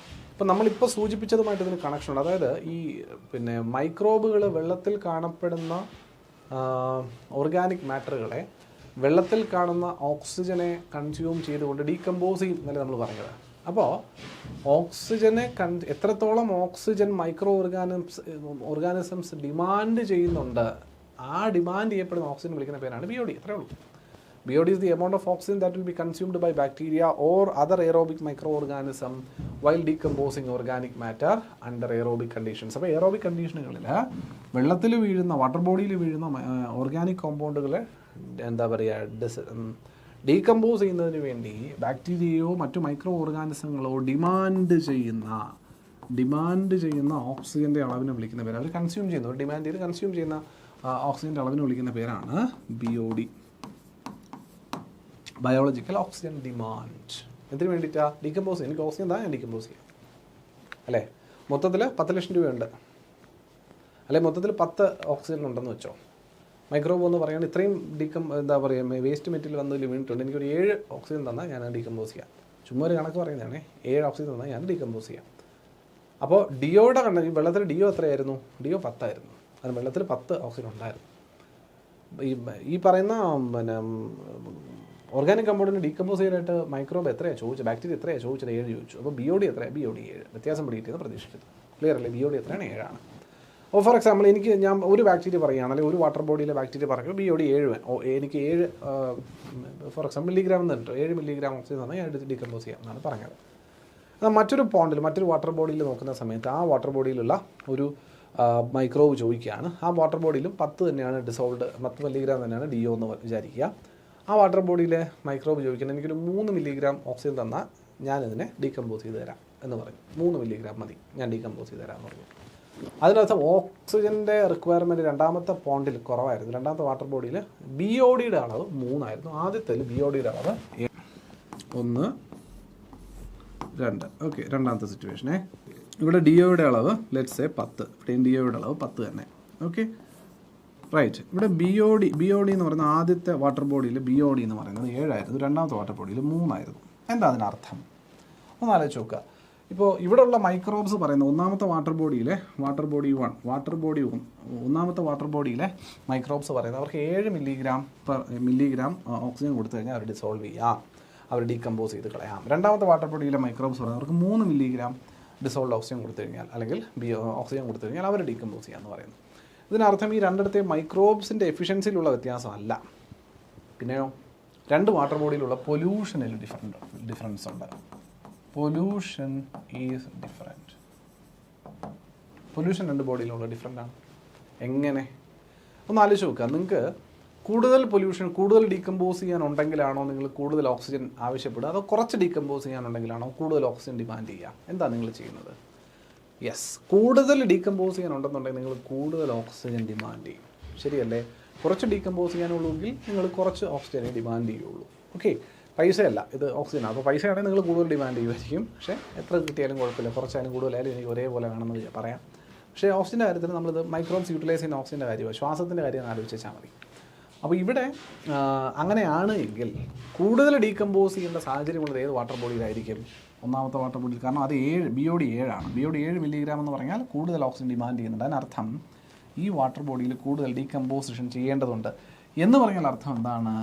ഇപ്പം നമ്മളിപ്പോൾ സൂചിപ്പിച്ചതുമായിട്ട് ഇതിന് കണക്ഷനുണ്ട്. അതായത് ഈ മൈക്രോബുകൾ വെള്ളത്തിൽ കാണപ്പെടുന്ന ഓർഗാനിക് മാറ്ററുകളെ വെള്ളത്തിൽ കാണുന്ന ഓക്സിജനെ കൺസ്യൂം ചെയ്തുകൊണ്ട് ഡീകമ്പോസ് ചെയ്യും എന്നല്ലേ നമ്മൾ പറഞ്ഞത്. അപ്പോൾ ഓക്സിജനെ എത്രത്തോളം ഓക്സിജൻ മൈക്രോ ഓർഗാനിസംസ് ഡിമാൻഡ് ചെയ്യുന്നുണ്ട്, ആ ഡിമാൻഡ് ചെയ്യപ്പെടുന്ന ഓക്സിജൻ വിളിക്കുന്ന പേരാണ് BOD. അത്രേ ഉള്ളൂ. BOD is the amount of oxygen that will be consumed by bacteria or other aerobic microorganism while decomposing organic matter under aerobic conditions. അപ്പോൾ എയറോബിക് കണ്ടീഷനുകളിൽ വെള്ളത്തിൽ വീഴുന്ന, വാട്ടർ ബോഡിയിൽ വീഴുന്ന ഓർഗാനിക് കോമ്പൗണ്ടുകളെ എന്താ പറയുക, ഡീകമ്പോസ് ചെയ്യുന്നതിന് വേണ്ടി ബാക്ടീരിയയോ മറ്റു മൈക്രോ ഓർഗാനിസങ്ങളോ ഡിമാൻഡ് ചെയ്യുന്ന ഓക്സിജൻ്റെ അളവിനെ വിളിക്കുന്ന പേര്, അവർ കൺസ്യൂം ചെയ്യുന്നു, ഡിമാൻഡ് ചെയ്ത് കൺസ്യൂം ചെയ്യുന്ന ഓക്സിജൻ്റെ അളവിനെ വിളിക്കുന്ന പേരാണ് BOD, ബയോളജിക്കൽ ഓക്സിജൻ ഡിമാൻഡ്. എന്തിനു വേണ്ടിയിട്ടാണ്? ഡീകമ്പോസ് ചെയ്യാം. എനിക്ക് ഓക്സിജൻ ഞാൻ ഡീകമ്പോസ് ചെയ്യാം അല്ലേ? മൊത്തത്തിൽ 10 ലക്ഷം രൂപയുണ്ട്, അല്ലെ മൊത്തത്തിൽ 10 ഓക്സിജൻ ഉണ്ടെന്ന് വെച്ചോ. മൈക്രോബ് എന്ന് പറയുന്നത് ഇത്രയും എന്താ പറയുക, വേസ്റ്റ് മെറ്റീരിയൽ വന്നതിൽ വീണിട്ടുണ്ട്, എനിക്കൊരു 7 ഓക്സിജൻ തന്നാൽ ഞാൻ ഡീകമ്പോസ് ചെയ്യാം. ചുമ്മാ ഒരു കണക്ക് പറയുന്നതാണേ, 7 ഓക്സിജൻ തന്നാൽ ഞാൻ ഡീകമ്പോസ് ചെയ്യാം. അപ്പോൾ DOയുടെ കണ്ട ഈ വെള്ളത്തിൽ DO എത്രയായിരുന്നു? DO 10 ആയിരുന്നു. അതിന് വെള്ളത്തിൽ 10 ഓക്സിജൻ ഉണ്ടായിരുന്നു. ഈ പറയുന്ന പിന്നെ ഓർഗാനിക് കമ്പൗണ്ടിന് ഡീകമ്പോസ് ചെയ്യാനായിട്ട് മൈക്രോബ് എത്രയാണ് ചോദിച്ചത്, ബാക്ടീരിയ എത്രയാണ് ചോദിച്ചത്? 7 ചോദിച്ചു. അപ്പോൾ BOD എത്രയാണ്? BOD 7. വ്യത്യാസം പിടികിട്ടിയെന്ന് പ്രതീക്ഷിച്ചത്. ക്ലിയർ അല്ലേ? BOD എത്രയാണ്? 7 ആണ്. അപ്പോൾ ഫോർ എക്സാമ്പിൾ ഞാൻ ഒരു ബാക്ടീരിയ പറയുകയാണ്, അല്ലെങ്കിൽ ഒരു വാട്ടർ ബോഡിയിലെ ബാക്ടീരിയ പറയുമ്പോൾ BOD 7, എനിക്ക് 7 ഫോർ എക്സാമ്പിൾ മില്ലിഗ്രാം എന്ന് പറഞ്ഞിട്ട് 7 മില്ലിഗ്രാം ഓക്സിജൻ തന്നെ ഞാൻ എടുത്ത് ഡീകമ്പോസ് ചെയ്യാം എന്നാണ് പറഞ്ഞത്. മറ്റൊരു പോണ്ടിൽ, മറ്റൊരു വാട്ടർ ബോഡിയിൽ നോക്കുന്ന സമയത്ത് ആ വാട്ടർ ബോഡിയിലുള്ള ഒരു മൈക്രോബ് ചോദിക്കുകയാണ്. ആ വാട്ടർ ബോഡിയിലും 10 തന്നെയാണ് ഡിസോൾഡ്, 10 മില്ലിഗ്രാം തന്നെയാണ് DO എന്ന് വിചാരിക്കുക. ആ വാട്ടർ ബോഡിയിലെ മൈക്രോബ് ചോദിക്കുന്നത് എനിക്കൊരു 3 മില്ലിഗ്രാം ഓക്സിജൻ തന്നാൽ ഞാനിതിനെ ഡീകമ്പോസ് ചെയ്ത് തരാം എന്ന് പറയും. 3 മില്ലിഗ്രാം മതി, ഞാൻ ഡീകമ്പോസ് ചെയ്ത് തരാമെന്ന് പറഞ്ഞു. അതിനർത്ഥം ഓക്സിജൻ്റെ റിക്വയർമെൻറ്റ് രണ്ടാമത്തെ പോണ്ടിൽ കുറവായിരുന്നു. രണ്ടാമത്തെ വാട്ടർ ബോഡിയിൽ BODയുടെ അളവ് 3 ആയിരുന്നു. ആദ്യത്തിൽ BODയുടെ അളവ് 1, 2. ഓക്കെ, രണ്ടാമത്തെ സിറ്റുവേഷനെ ഇവിടെ DOയുടെ അളവ് ലെറ്റ്സ് സേ 10. ഇവിടെയും DOയുടെ അളവ് 10 തന്നെ. Okay, right. ഇവിടെ BOD എന്ന് പറയുന്ന ആദ്യത്തെ വാട്ടർ ബോഡിയിൽ BOD എന്ന് പറയുന്നത് 7 ആയിരുന്നു. രണ്ടാമത്തെ വാട്ടർ ബോഡിയിൽ 3 ആയിരുന്നു. എന്താ അതിനർത്ഥം? ഒന്ന് ആലോചിച്ച് നോക്കുക. ഇപ്പോൾ ഇവിടെയുള്ള മൈക്രോബ്സ് പറയുന്നത് ഒന്നാമത്തെ വാട്ടർ ബോഡിയിലെ ഒന്നാമത്തെ വാട്ടർ ബോഡിയിലെ മൈക്രോബ്സ് പറയുന്നത് അവർക്ക് 7 മില്ലിഗ്രാം ഓക്സിജൻ കൊടുത്തു കഴിഞ്ഞാൽ അവർ ഡിസോൾവ് ചെയ്യാം, അവർ ഡീകമ്പോസ് ചെയ്ത് കളയാം. രണ്ടാമത്തെ വാട്ടർ ബോഡിയിലെ മൈക്രോബ്സ് പറയുന്നത് അവർക്ക് 3 മില്ലിഗ്രാം ഡിസോൾഡ് ഓക്സിജൻ കൊടുത്തു കഴിഞ്ഞാൽ, അല്ലെങ്കിൽ ഓക്സിജൻ കൊടുത്തു കഴിഞ്ഞാൽ അവർ ഡീകമ്പോസ് ചെയ്യാമെന്ന് പറയുന്നു. ഇതിനർത്ഥം ഈ രണ്ടിടത്തെ മൈക്രോബ്സിൻ്റെ എഫിഷ്യൻസിയിലുള്ള വ്യത്യാസമല്ല, പിന്നെയോ 2 വാട്ടർ ബോഡിയിലുള്ള പൊല്യൂഷനിൽ ഡിഫറൻസ് ഉണ്ട്. Pollution is different. പൊല്യൂഷൻ 2 ബോഡിയിലുള്ള ഡിഫറെൻ്റ് ആണ്. എങ്ങനെ? ഒന്ന് ആലോചിച്ച് നോക്കുക. നിങ്ങൾക്ക് കൂടുതൽ പൊല്യൂഷൻ, കൂടുതൽ ഡീകമ്പോസ് ചെയ്യാനുണ്ടെങ്കിലാണോ നിങ്ങൾ കൂടുതൽ ഓക്സിജൻ ആവശ്യപ്പെടുക, അതോ കുറച്ച് ഡീകമ്പോസ് ചെയ്യാനുണ്ടെങ്കിലാണോ കൂടുതൽ ഓക്സിജൻ ഡിമാൻഡ് ചെയ്യുക? എന്താ നിങ്ങൾ ചെയ്യുന്നത്? യെസ്, കൂടുതൽ ഡീകമ്പോസ് ചെയ്യാനുണ്ടെന്നുണ്ടെങ്കിൽ നിങ്ങൾ കൂടുതൽ ഓക്സിജൻ ഡിമാൻഡ് ചെയ്യും. ശരിയല്ലേ? കുറച്ച് ഡീകമ്പോസ് ചെയ്യാനുള്ളൂങ്കിൽ നിങ്ങൾ കുറച്ച് ഓക്സിജനെ ഡിമാൻഡ് ചെയ്യുള്ളൂ. ഓക്കെ, പൈസയല്ല, ഇത് ഓക്സിജനാണ്. അപ്പോൾ പൈസയാണെങ്കിൽ നിങ്ങൾ കൂടുതൽ ഡിമാൻഡ് ചെയ്യുമായിരിക്കും. പക്ഷേ എത്ര കിട്ടിയാലും കുഴപ്പമില്ല, കുറച്ചായാലും കൂടുതലായാലും എനിക്ക് ഒരേപോലെ വേണമെന്ന് പറയാം. പക്ഷേ ഓക്സിജൻ്റെ കാര്യത്തിൽ നമ്മളിത് മൈക്രോബ്സ് യൂട്ടിലൈസ് ചെയ്യുന്ന ഓക്സിജൻ്റെ കാര്യമാണ്, ശ്വാസത്തിൻ്റെ കാര്യം ആലോചിച്ചാൽ മതി. അപ്പോൾ ഇവിടെ അങ്ങനെയാണ് എങ്കിൽ കൂടുതൽ ഡീകമ്പോസ് ചെയ്യേണ്ട സാഹചര്യമുള്ളത് ഏത് വാട്ടർ ബോഡിയിലായിരിക്കും? ഒന്നാമത്തെ വാട്ടർ ബോഡിയിൽ. കാരണം അത് BOD 7 ആണ്. BOD 7 മില്ലിഗ്രാം എന്ന് പറഞ്ഞാൽ കൂടുതൽ ഓക്സിജൻ ഡിമാൻഡ് ചെയ്യുന്നുണ്ട്. അതിനർത്ഥം ഈ വാട്ടർ ബോഡിയിൽ കൂടുതൽ ഡീകമ്പോസിഷൻ ചെയ്യേണ്ടതുണ്ട് എന്ന് പറഞ്ഞാൽ അർത്ഥം എന്താണ്?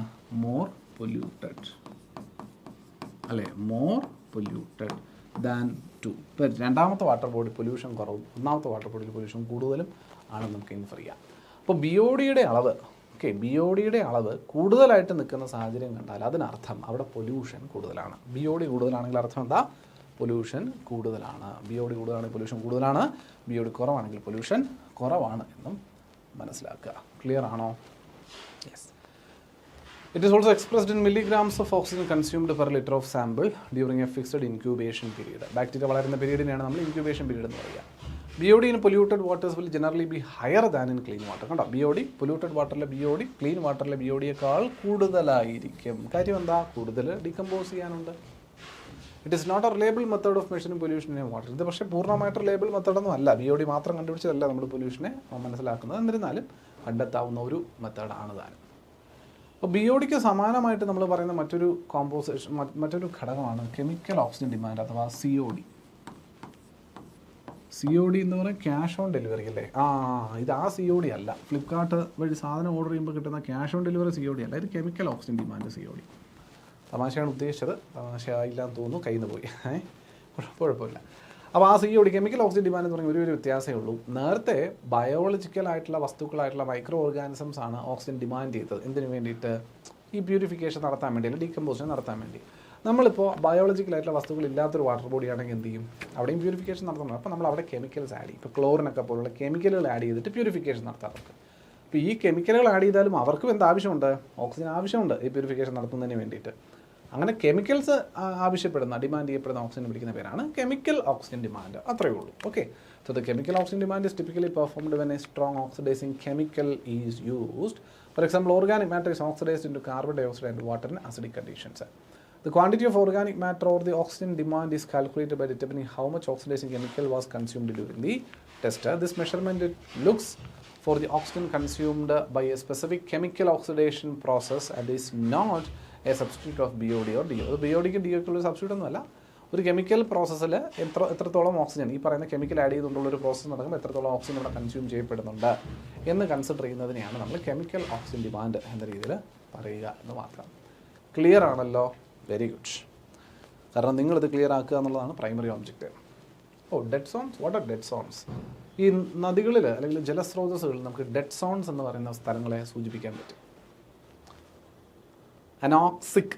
മോർ പൊല്യൂട്ടഡ്, അല്ലേ? More polluted than 2. ഇപ്പോൾ രണ്ടാമത്തെ വാട്ടർ ബോഡി പൊല്യൂഷൻ കുറവും, ഒന്നാമത്തെ വാട്ടർ ബോഡിയിൽ പൊല്യൂഷൻ കൂടുതലും ആണെന്ന് നമുക്ക് ഇൻഫർ ചെയ്യാം. അപ്പോൾ BODയുടെ അളവ്, BODയുടെ അളവ് കൂടുതലായിട്ട് നിൽക്കുന്ന സാഹചര്യം കണ്ടാൽ അതിനർത്ഥം അവിടെ പൊല്യൂഷൻ കൂടുതലാണ്. BOD കൂടുതലാണെങ്കിൽ അർത്ഥം എന്താ? പൊല്യൂഷൻ കൂടുതലാണ്. BOD കൂടുതലാണെങ്കിൽ പൊല്യൂഷൻ കൂടുതലാണ്, BOD കുറവാണെങ്കിൽ പൊല്യൂഷൻ കുറവാണ് എന്നും മനസ്സിലാക്കുക. ക്ലിയർ ആണോ? Yes. It is also expressed in milligrams of oxygen consumed per liter of sample during a fixed incubation period. Bacteria വളരുന്ന പീരീഡിനെയാണ് നമ്മൾ ഇൻക്യൂബേഷൻ പീരീഡ് എന്ന് പറയുക. BOD in polluted waters will generally be higher than in clean water. കണ്ടോ? BOD പൊല്യൂട്ടഡ് വാട്ടറിലെ BOD ക്ലീൻ വാട്ടറിലെ BODയേക്കാൾ കൂടുതലായിരിക്കും. കാര്യം എന്താ? കൂടുതൽ ഡീകമ്പോസ് ചെയ്യാനുണ്ട്. It is not a reliable method of measuring pollution in water. ഇത് പക്ഷേ പൂർണ്ണമായിട്ട് റിലയബിൾ മെത്തേഡൊന്നും അല്ല. BOD മാത്രം കണ്ടുപിടിച്ചതല്ല നമ്മൾ പൊല്യൂഷനെ മനസ്സിലാക്കുന്നത്. എന്നിരുന്നാലും കണ്ടെത്താവുന്ന ഒരു മെത്തേഡാണ് താനും. അപ്പോൾ BODക്ക് സമാനമായിട്ട് നമ്മൾ പറയുന്ന മറ്റൊരു ഘടകമാണ് കെമിക്കൽ ഓക്സിജൻ ഡിമാൻഡ് അഥവാ COD. COD എന്ന് പറയുന്നത് ക്യാഷ് ഓൺ ഡെലിവറി അല്ലേ? ഇത് ആ COD അല്ല. ഫ്ലിപ്കാർട്ട് വഴി സാധനം ഓർഡർ ചെയ്യുമ്പോൾ കിട്ടുന്ന ക്യാഷ് ഓൺ ഡെലിവറി COD അല്ല. ഇത് കെമിക്കൽ ഓക്സിജൻ ഡിമാൻഡ് COD. തമാശയാണ് ഉദ്ദേശിച്ചത്, തമാശ ഇല്ലാന്ന് തോന്നുന്നു, കയ്യിൽ നിന്ന് പോയി. കുഴപ്പമില്ല. അപ്പോൾ ആ COD കെമിക്കൽ ഓക്സിജൻ ഡിമാൻഡ് എന്ന് പറഞ്ഞാൽ ഒരു വ്യത്യാസമേ ഉള്ളൂ. നേരത്തെ ബയോളജിക്കലായിട്ടുള്ള വസ്തുക്കളായിട്ടുള്ള മൈക്രോ ഓർഗാനിസംസ് ആണ് ഓക്സിജൻ ഡിമാൻഡ് ചെയ്തത്. എന്തിനു വേണ്ടിയിട്ട്? ഈ പ്യൂരിഫിക്കേഷൻ നടത്താൻ വേണ്ടി, അല്ലെങ്കിൽ ഡീകമ്പോസിഷൻ നടത്താൻ വേണ്ടി. നമ്മളിപ്പോൾ ബയോളജിക്കലായിട്ടുള്ള വസ്തുക്കൾ ഇല്ലാത്തൊരു വാട്ടർ ബോഡി ആണെങ്കിൽ എന്ത് ചെയ്യും? അവിടെയും പ്യൂരിഫിക്കേഷൻ നടത്തണം. അപ്പോൾ നമ്മൾ അവിടെ കെമിക്കൽസ് ആഡ് ചെയ്യും. ഇപ്പോൾ ക്ലോറിനൊക്കെ പോലുള്ള കെമിക്കലുകൾ ആഡ് ചെയ്തിട്ട് പ്യൂരിഫിക്കേഷൻ നടത്താം അവർക്ക്. അപ്പോൾ ഈ കെമിക്കലുകൾ ആഡ് ചെയ്താലും അവർക്കും എന്ത് ആവശ്യമുണ്ട്? ഓക്സിജൻ ആവശ്യമുണ്ട് ഈ പ്യൂരിഫിക്കേഷൻ നടത്തുന്നതിന് വേണ്ടിയിട്ട്. അങ്ങനെ കെമിക്കൽസ് ഡിമാൻഡ് ചെയ്യപ്പെടുന്ന ഓക്സിജൻ പിടിക്കുന്ന പേരാണ് കെമിക്കൽ ഓക്സിജൻ ഡിമാൻഡ്. അത്രയേ ഉള്ളൂ. Okay, so the chemical oxygen demand is typically performed when A strong oxidising chemical is used. For example, organic matter is oxidized into carbon dioxide and water in acidic conditions. The quantity of organic matter or the oxygen demand is calculated by determining how much oxidizing chemical was consumed during the test. This measurement looks for the oxygen consumed by a specific chemical oxidation process and is not a substitute of BOD or DO. BODക്ക് DOക്കുള്ള സബ്സ്റ്റിറ്റ്യൂട്ട് ഒന്നുമല്ല. ഒരു കെമിക്കൽ പ്രോസസ്സിൽ എത്രത്തോളം ഓക്സിജൻ, ഈ പറയുന്ന കെമിക്കൽ ആഡ് ചെയ്തുകൊണ്ടുള്ള ഒരു പ്രോസസ്സ് നടക്കുമ്പോൾ എത്രത്തോളം ഓക്സിജൻ ഇവിടെ കൺസ്യൂം ചെയ്യപ്പെടുന്നുണ്ട് എന്ന് കൺസിഡർ ചെയ്യുന്നതിനെയാണ് നമ്മൾ കെമിക്കൽ ഓക്സിജൻ ഡിമാൻഡ് എന്ന രീതിയിൽ പറയുക എന്ന് മാത്രം. ക്ലിയർ ആണല്ലോ? Very good. കാരണം നിങ്ങളിത് ക്ലിയർ ആക്കുക എന്നുള്ളതാണ് primary object. Dead zones. What are dead zones? ഈ നദികളിൽ അല്ലെങ്കിൽ ജലസ്രോതസ്സുകളിൽ നമുക്ക് ഡെഡ് സോൺസ് എന്ന് പറയുന്ന സ്ഥലങ്ങളെ സൂചിപ്പിക്കാൻ പറ്റും. അനോക്സിക്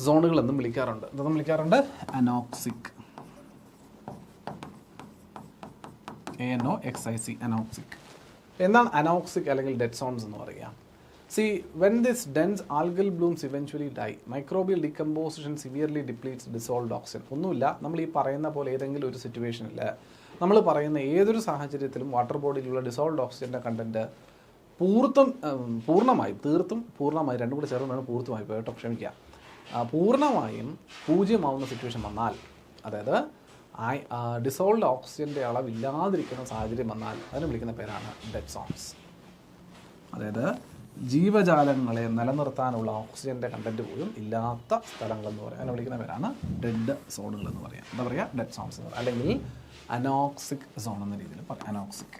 സോണുകൾ എന്നും വിളിക്കാറുണ്ട്. എന്തെന്നും വിളിക്കാറുണ്ട്? അനോക്സിക്. ANOXIC, anoxic. എന്താണ് അനോക്സിക് അല്ലെങ്കിൽ ഡെഡ് സോൺസ് എന്ന് പറയുക? See, when this dense algal blooms eventually die, microbial decomposition severely depletes dissolved oxygen. ഒന്നുമില്ല, നമ്മൾ ഈ പറയുന്ന പോലെ ഏതെങ്കിലും ഒരു സിറ്റുവേഷനിൽ, നമ്മൾ പറയുന്ന ഏതൊരു സാഹചര്യത്തിലും വാട്ടർ ബോഡിയിലുള്ള ഡിസോൾവ്ഡ് ഓക്സിജൻ്റെ കണ്ടൻറ്റ് പൂർണ്ണമായും രണ്ടും കൂടെ ചേർന്നാണ് പൂർണ്ണമായി പോയിട്ടോ, ക്ഷമിക്കുക, പൂർണ്ണമായും പൂജ്യമാവുന്ന സിറ്റുവേഷൻ വന്നാൽ, അതായത് ഡിസോൾവ്ഡ് ഓക്സിജൻ്റെ അളവ് ഇല്ലാതിരിക്കുന്ന സാഹചര്യം വന്നാൽ അതിന് വിളിക്കുന്ന പേരാണ് ഡെഡ് സോൺസ്. അതായത് ജീവജാലങ്ങളെ നിലനിർത്താനുള്ള ഓക്സിജൻ്റെ കണ്ടൻറ്റ് പോലും ഇല്ലാത്ത സ്ഥലങ്ങളെന്ന് പറയാം. അതിനെ വിളിക്കുന്ന പേരാണ് ഡെഡ് സോണുകൾ എന്ന് പറയാം. എന്താ പറയുക? ഡെഡ് സോൺസ് എന്ന് പറയാം. അല്ലെങ്കിൽ അനോക്സിക് സോൺ എന്ന രീതിയിൽ പറയാം. അനോക്സിക്.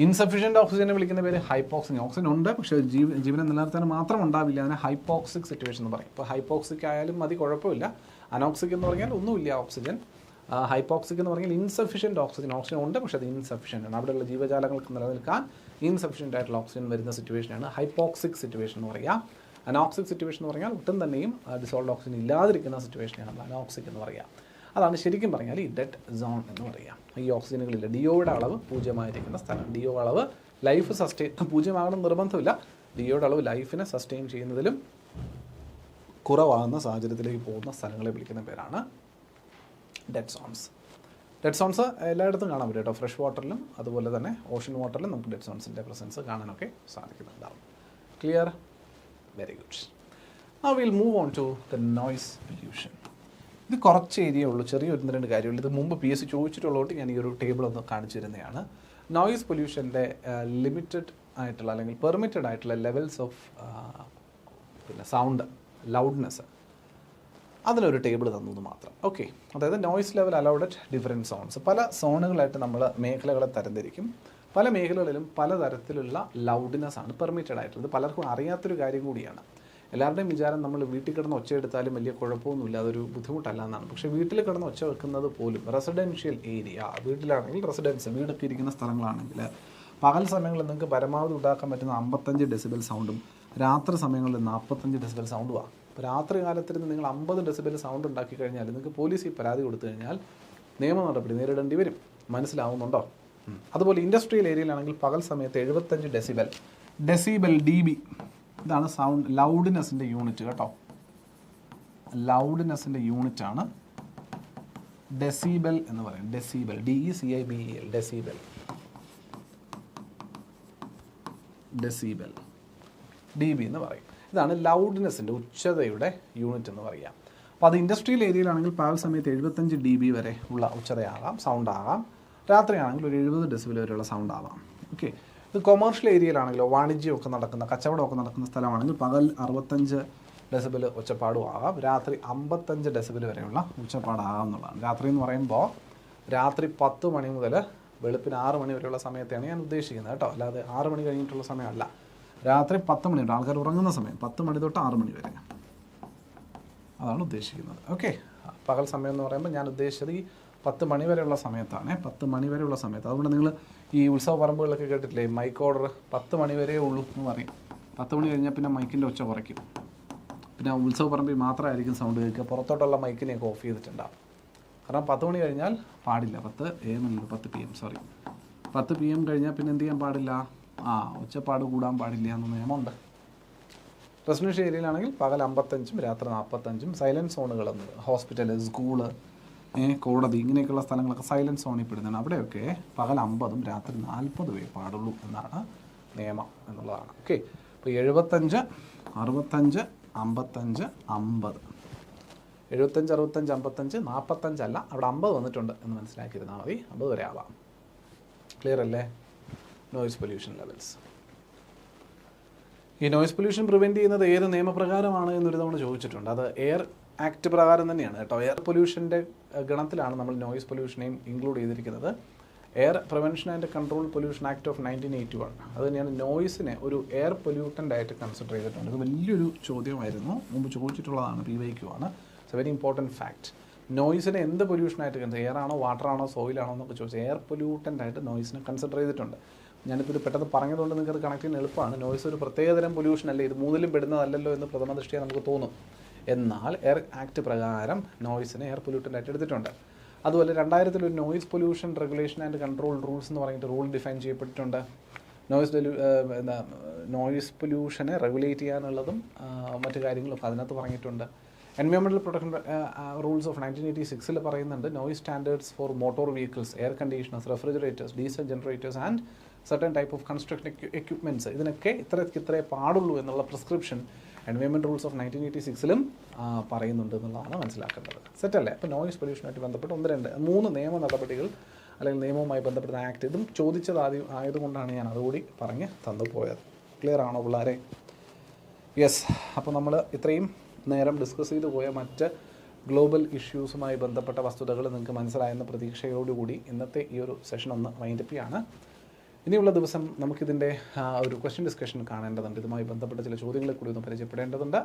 ഇൻസഫിഷ്യൻ്റ് ഓക്സിജനെ വിളിക്കുന്ന പേര് ഹൈപ്പോക്സിക്. ഓക്സിജൻ ഉണ്ട്, പക്ഷേ ജീവനെ നിലനിർത്താൻ മാത്രം ഉണ്ടാവില്ല. അതിനെ ഹൈപ്പോക്സിക് സിറ്റുവേഷൻ എന്ന് പറയും. ഇപ്പോൾ ഹൈപ്പോക്സിക് ആയാലും മതി, കുഴപ്പമില്ല. അനോക്സിക് എന്ന് പറഞ്ഞാൽ ഒന്നുമില്ല ഓക്സിജൻ. ഹൈപ്പോക്സിക് എന്ന് പറഞ്ഞാൽ ഇൻസഫിഷ്യൻ്റ് ഓക്സിജൻ. ഓക്സിജൻ ഉണ്ട്, പക്ഷേ അത് ഇൻസഫിഷ്യൻ്റ് ആണ്. അവിടെയുള്ള ജീവജാലങ്ങൾക്ക് നിലനിൽക്കാൻ ഇൻസഫിഷ്യൻ്റ് ആയിട്ടുള്ള ഓക്സിജൻ വരുന്ന സിറ്റുവേഷനാണ് ഹൈപ്പോക്സിക് സിറ്റുവേഷൻ എന്ന് പറയുക. അനോക്സിക് സിറ്റുവേഷൻ എന്ന് പറഞ്ഞാൽ ഒട്ടും തന്നെയും ഡിസോൾവ്ഡ് ഓക്സിജൻ ഇല്ലാതിരിക്കുന്ന സിറ്റുവേഷനാണ് നമ്മൾ അനോക്സിക് എന്ന് പറയുക. അതാണ് ശരിക്കും പറഞ്ഞാൽ ഈ ഡെഡ് സോൺ എന്ന് പറയുക. ഈ ഓക്സിജനുകളില്ല, ഡിഒയുടെ അളവ് പൂജ്യമായിരിക്കുന്ന സ്ഥലം. ഡിഒ അളവ് ലൈഫ് സസ്റ്റെയിൻ, പൂജ്യമാകണം നിർബന്ധമില്ല, ഡിഒയുടെ അളവ് ലൈഫിനെ സസ്റ്റെയിൻ ചെയ്യുന്നതിലും കുറവാകുന്ന സാഹചര്യത്തിലേക്ക് പോകുന്ന സ്ഥലങ്ങളെ വിളിക്കുന്ന പേരാണ് ഡെഡ് സോൺസ്. ഡെഡ് സോൺസ് എല്ലായിടത്തും കാണാൻ പറ്റും കേട്ടോ. ഫ്രഷ് വാട്ടറിലും അതുപോലെ തന്നെ ഓഷൻ വാട്ടറിലും നമുക്ക് ഡെഡ് സോൺസിൻ്റെ പ്രസൻസ് കാണാനൊക്കെ സാധിക്കുന്നുണ്ടാവും. Clear? Very good. Now will move on to the noise pollution. ഇത് കുറച്ച് ഏരിയ ഉള്ളൂ, ചെറിയ 1-2 കാര്യമുള്ളൂ. ഇത് മുമ്പ് PSC ചോദിച്ചിട്ടുള്ളതുകൊണ്ട് ഞാൻ ഈ ഒരു ടേബിൾ ഒന്ന് കാണിച്ചു തരുന്നതാണ്. നോയ്സ് പൊല്യൂഷൻ്റെ ലിമിറ്റഡ് ആയിട്ടുള്ള അല്ലെങ്കിൽ പെർമിറ്റഡ് ആയിട്ടുള്ള ലെവൽസ് ഓഫ് സൗണ്ട് ലൗഡ്നെസ്, അതിലൊരു ടേബിൾ തന്നത് മാത്രം. ഓക്കെ, അതായത് noise level allowed at different zones. പല സോണുകളായിട്ട് നമ്മൾ മേഖലകളെ തരംതിരിക്കും. പല മേഖലകളിലും പലതരത്തിലുള്ള ലൗഡ്നെസ് ആണ് പെർമിറ്റഡ് ആയിട്ടുള്ളത്. പലർക്കും അറിയാത്തൊരു കാര്യം കൂടിയാണ്. എല്ലാവരുടെയും വിചാരം നമ്മൾ വീട്ടിൽ കിടന്ന് ഒച്ച എടുത്താലും വലിയ കുഴപ്പമൊന്നുമില്ല, അതൊരു ബുദ്ധിമുട്ടല്ല എന്നാണ്. പക്ഷേ വീട്ടിൽ കിടന്ന് ഒച്ച വെക്കുന്നത് പോലും റെസിഡൻഷ്യൽ ഏരിയ, വീട്ടിലാണെങ്കിൽ റെസിഡൻസ്, വീടൊക്കെ ഇരിക്കുന്ന സ്ഥലങ്ങളാണെങ്കിൽ പകൽ സമയങ്ങളിൽ നിങ്ങൾക്ക് പരമാവധി ഉണ്ടാക്കാൻ പറ്റുന്ന 55 ഡെസിബൽ സൗണ്ടും രാത്രി സമയങ്ങളിൽ 45 ഡെസിബൽ സൗണ്ടുമാണ്. അപ്പോൾ രാത്രി കാലത്തിരുന്ന് നിങ്ങൾ 50 ഡെസിബൽ സൗണ്ട് ഉണ്ടാക്കി കഴിഞ്ഞാൽ നിങ്ങൾക്ക് പോലീസിൽ പരാതി കൊടുത്തു കഴിഞ്ഞാൽ നിയമ നടപടി നേരിടേണ്ടി വരും. മനസ്സിലാവുന്നുണ്ടോ? അതുപോലെ ഇൻഡസ്ട്രിയൽ ഏരിയയിലാണെങ്കിൽ പകൽ സമയത്ത് 75 ഡെസിബൽ DB, ഇതാണ് സൗണ്ട് ലൗഡ്നെസ്സിൻ്റെ യൂണിറ്റ് കേട്ടോ. ലൗഡ്നെസ്സിൻ്റെ യൂണിറ്റാണ് ഡെസിബൽ എന്ന് പറയും. Decibel, DECIBEL, decibel. Decibel DB എന്ന് പറയും. ഇതാണ് ലൗഡ്നെസ്സിൻ്റെ, ഉച്ചതയുടെ യൂണിറ്റ് എന്ന് പറയുക. അപ്പോൾ അത് ഇൻഡസ്ട്രിയൽ ഏരിയയിലാണെങ്കിൽ പകൽ സമയത്ത് 75 DB വരെ ഉള്ള ഉച്ചതയാകാം, സൗണ്ട് ആകാം. രാത്രിയാണെങ്കിൽ ഒരു 70 ഡെസിബൽ വരെയുള്ള സൗണ്ട് ആവാം. ഓക്കെ, ഇത് കൊമേഴ്ഷ്യൽ ഏരിയയിലാണെങ്കിലോ വാണിജ്യമൊക്കെ നടക്കുന്ന, കച്ചവടമൊക്കെ നടക്കുന്ന സ്ഥലമാണെങ്കിൽ പകൽ 65 ഡെസിബൽ ഒച്ചപ്പാടും ആകാം, രാത്രി 55 ഡെസിബൽ വരെയുള്ള ഒച്ചപ്പാടാകാം എന്നുള്ളതാണ്. രാത്രി എന്ന് പറയുമ്പോൾ രാത്രി 10 മണി മുതൽ വെളുപ്പിന് 6 മണി വരെയുള്ള സമയത്താണ് ഞാൻ ഉദ്ദേശിക്കുന്നത് കേട്ടോ, അല്ലാതെ 6 മണി കഴിഞ്ഞിട്ടുള്ള സമയമല്ല. രാത്രി 10 മണി തൊട്ട്, ആൾക്കാർ ഉറങ്ങുന്ന സമയം 10 മണി തൊട്ട് 6 മണി വരെ, അതാണ് ഉദ്ദേശിക്കുന്നത്. ഓക്കെ, പകൽ സമയം എന്ന് പറയുമ്പോൾ ഞാൻ ഉദ്ദേശിച്ചത് ഈ 10 മണി വരെയുള്ള സമയത്താണ്. 10 മണി വരെയുള്ള സമയത്ത്. അതുകൊണ്ട് നിങ്ങൾ ഈ ഉത്സവ പറമ്പുകളിലൊക്കെ കേട്ടിട്ടില്ലേ, മൈക്ക് ഓർഡർ 10 മണി വരെ ഉള്ളൂ എന്ന് പറയും. 10 മണി കഴിഞ്ഞാൽ പിന്നെ മൈക്കിൻ്റെ ഒച്ച കുറയ്ക്കും. പിന്നെ ഉത്സവ പറമ്പിൽ മാത്രമായിരിക്കും സൗണ്ട് കേൾക്കുക, പുറത്തോട്ടുള്ള മൈക്കിനെയൊക്കെ ഓഫ് ചെയ്തിട്ടുണ്ടാകും. കാരണം 10 മണി കഴിഞ്ഞാൽ പാടില്ല. 10 AM അല്ല, 10 PM, സോറി, 10 PM കഴിഞ്ഞാൽ പിന്നെ എന്ത് ചെയ്യാൻ പാടില്ല? ഒച്ചപ്പാട് കൂടാൻ പാടില്ല എന്ന നിയമമുണ്ട്. റെസിഡൻഷ്യൽ ഏരിയയിലാണെങ്കിൽ പകൽ 55ഉം രാത്രി 45ഉം. സൈലൻറ്റ് സോണുകളെന്ന്, ഹോസ്പിറ്റൽ, സ്കൂള്, കോടതി, ഇങ്ങനെയൊക്കെയുള്ള സ്ഥലങ്ങളൊക്കെ സൈലൻറ്റ് സോണിൽ പെടുന്നതാണ്. അവിടെയൊക്കെ പകൽ 50ഉം രാത്രി 40 പാടുള്ളൂ എന്നാണ് നിയമം എന്നുള്ളതാണ്. ഓക്കെ, ഇപ്പോൾ 75, 65, 55, 50, 75, 65, 55, 45 അല്ല, അവിടെ 50 വന്നിട്ടുണ്ട് എന്ന് മനസ്സിലാക്കിയിരുന്നാൽ മതി. 50 വരെ ആവാം. ക്ലിയർ അല്ലേ? Noise pollution levels. ഈ നോയ്സ് പൊല്യൂഷൻ പ്രിവെൻറ്റ് ചെയ്യുന്നത് ഏത് നിയമപ്രകാരമാണ് എന്നൊരു തവണ ചോദിച്ചിട്ടുണ്ട്. അത് എയർ ആക്ട് പ്രകാരം തന്നെയാണ് കേട്ടോ. എയർ പൊല്യൂഷൻ്റെ ഗണത്തിലാണ് നമ്മൾ നോയിസ് പൊല്യൂഷനെയും ഇൻക്ലൂഡ് ചെയ്തിരിക്കുന്നത്. Air prevention and control pollution act of 1981 അത് തന്നെയാണ് നോയിസിനെ ഒരു എയർ പൊല്യൂട്ടൻ്റ് ആയിട്ട് കൺസിഡർ ചെയ്തിട്ടുണ്ട്. ഇത് വലിയൊരു ചോദ്യമായിരുന്നു, മുമ്പ് ചോദിച്ചിട്ടുള്ളതാണ്, PYQ ആണ്. It's a very important fact. നോയിസിനെ എന്ത് പൊല്യൂഷനായിട്ട് കൺസിഡർ, എയർ ആണോ വാട്ടർ ആണോ സോയിലാണോ എന്നൊക്കെ ചോദിച്ചാൽ എയർ പൊല്യൂട്ടൻ്റ് ആയിട്ട് നോയിസിനെ കൺസിഡർ ചെയ്തിട്ടുണ്ട്. ഞാനിപ്പോൾ ഇത് പെട്ടെന്ന് പറഞ്ഞതുകൊണ്ട് നിങ്ങൾക്ക് അത് കണക്ട് ചെയ്യാൻ എളുപ്പമാണ്. നോയിസ് ഒരു പ്രത്യേകതരം പൊല്യൂഷൻ അല്ലേ, ഇത് മൂന്നിലും പെടുന്നതല്ലല്ലോ എന്ന് പ്രഥമ ദൃഷ്ടിയാൽ നമുക്ക് തോന്നും. എന്നാൽ എയർ ആക്ട് പ്രകാരം നോയിസിനെ എയർ പൊല്യൂട്ടൻ്റ് ആയിട്ട് എടുത്തിട്ടുണ്ട്. അതുപോലെ 2000 ഒരു noise pollution regulation and control rules എന്ന് പറഞ്ഞിട്ട് റൂൾ ഡിഫൈൻ ചെയ്യപ്പെട്ടിട്ടുണ്ട്. നോയിസ് പൊല്യൂഷനെ റെഗുലേറ്റ് ചെയ്യാനുള്ളതും മറ്റു കാര്യങ്ങളൊക്കെ അതിനകത്ത് പറഞ്ഞിട്ടുണ്ട്. എൻവയോൺമെൻറ്റൽ പ്രൊട്ടക്ഷൻ റൂൾസ് ഓഫ് 1986 പറയുന്നുണ്ട് noise standards four motor vehicles, air conditioners, refrigerators, diesel generators and certain type of construction equipments, ഇതിനൊക്കെ ഇത്രേ പാടുള്ളൂ എന്നുള്ള പ്രിസ്ക്രിപ്ഷൻ എൻവയോൺമെൻറ്റ് റൂൾസ് ഓഫ് 1986 പറയുന്നുണ്ട് എന്നുള്ളതാണ് മനസ്സിലാക്കേണ്ടത്. സെറ്റല്ലേ? അപ്പോൾ നോയിസ് പൊല്യൂഷനുമായിട്ട് ബന്ധപ്പെട്ട് 3 നിയമ നടപടികൾ അല്ലെങ്കിൽ നിയമവുമായി ബന്ധപ്പെടുന്ന ആക്ട്, ഇതും ചോദിച്ചത് ആയതുകൊണ്ടാണ് ഞാൻ അതുകൂടി പറഞ്ഞ് തന്നു പോയത്. ക്ലിയർ ആണോ പിള്ളേരെ? യെസ്. അപ്പോൾ നമ്മൾ ഇത്രയും നേരം ഡിസ്കസ് ചെയ്തു പോയ മറ്റ് ഗ്ലോബൽ ഇഷ്യൂസുമായി ബന്ധപ്പെട്ട വസ്തുതകൾ നിങ്ങൾക്ക് മനസ്സിലായെന്ന പ്രതീക്ഷയോടുകൂടി ഇന്നത്തെ ഈ ഒരു സെഷൻ ഒന്ന് വൈൻഡപ്പ് ചെയ്യാണ്. ഇനിയുള്ള ദിവസം നമുക്കിതിൻ്റെ ഒരു ക്വസ്റ്റ്യൻ ഡിസ്കഷൻ കാണേണ്ടതുണ്ട്. ഇതുമായി ബന്ധപ്പെട്ട ചില ചോദ്യങ്ങളെ കൂടി ഒന്ന് പരിചയപ്പെടേണ്ടതുണ്ട്.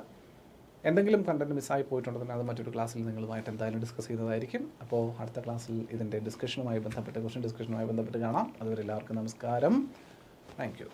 എന്തെങ്കിലും കണ്ടന്റ് മിസ്സായി പോയിട്ടുണ്ടെങ്കിൽ അത് മറ്റൊരു ക്ലാസ്സിൽ നിങ്ങളുമായിട്ട് എന്തായാലും ഡിസ്കസ് ചെയ്യുന്നതായിരിക്കും. അപ്പോൾ അടുത്ത ക്ലാസ്സിൽ ഇതിൻ്റെ ഡിസ്കഷനുമായി ബന്ധപ്പെട്ട് ക്വസ്റ്റ്യൻ ഡിസ്കഷനുമായി ബന്ധപ്പെട്ട് കാണാം. അതുവരെ എല്ലാവർക്കും നമസ്കാരം. Thank you.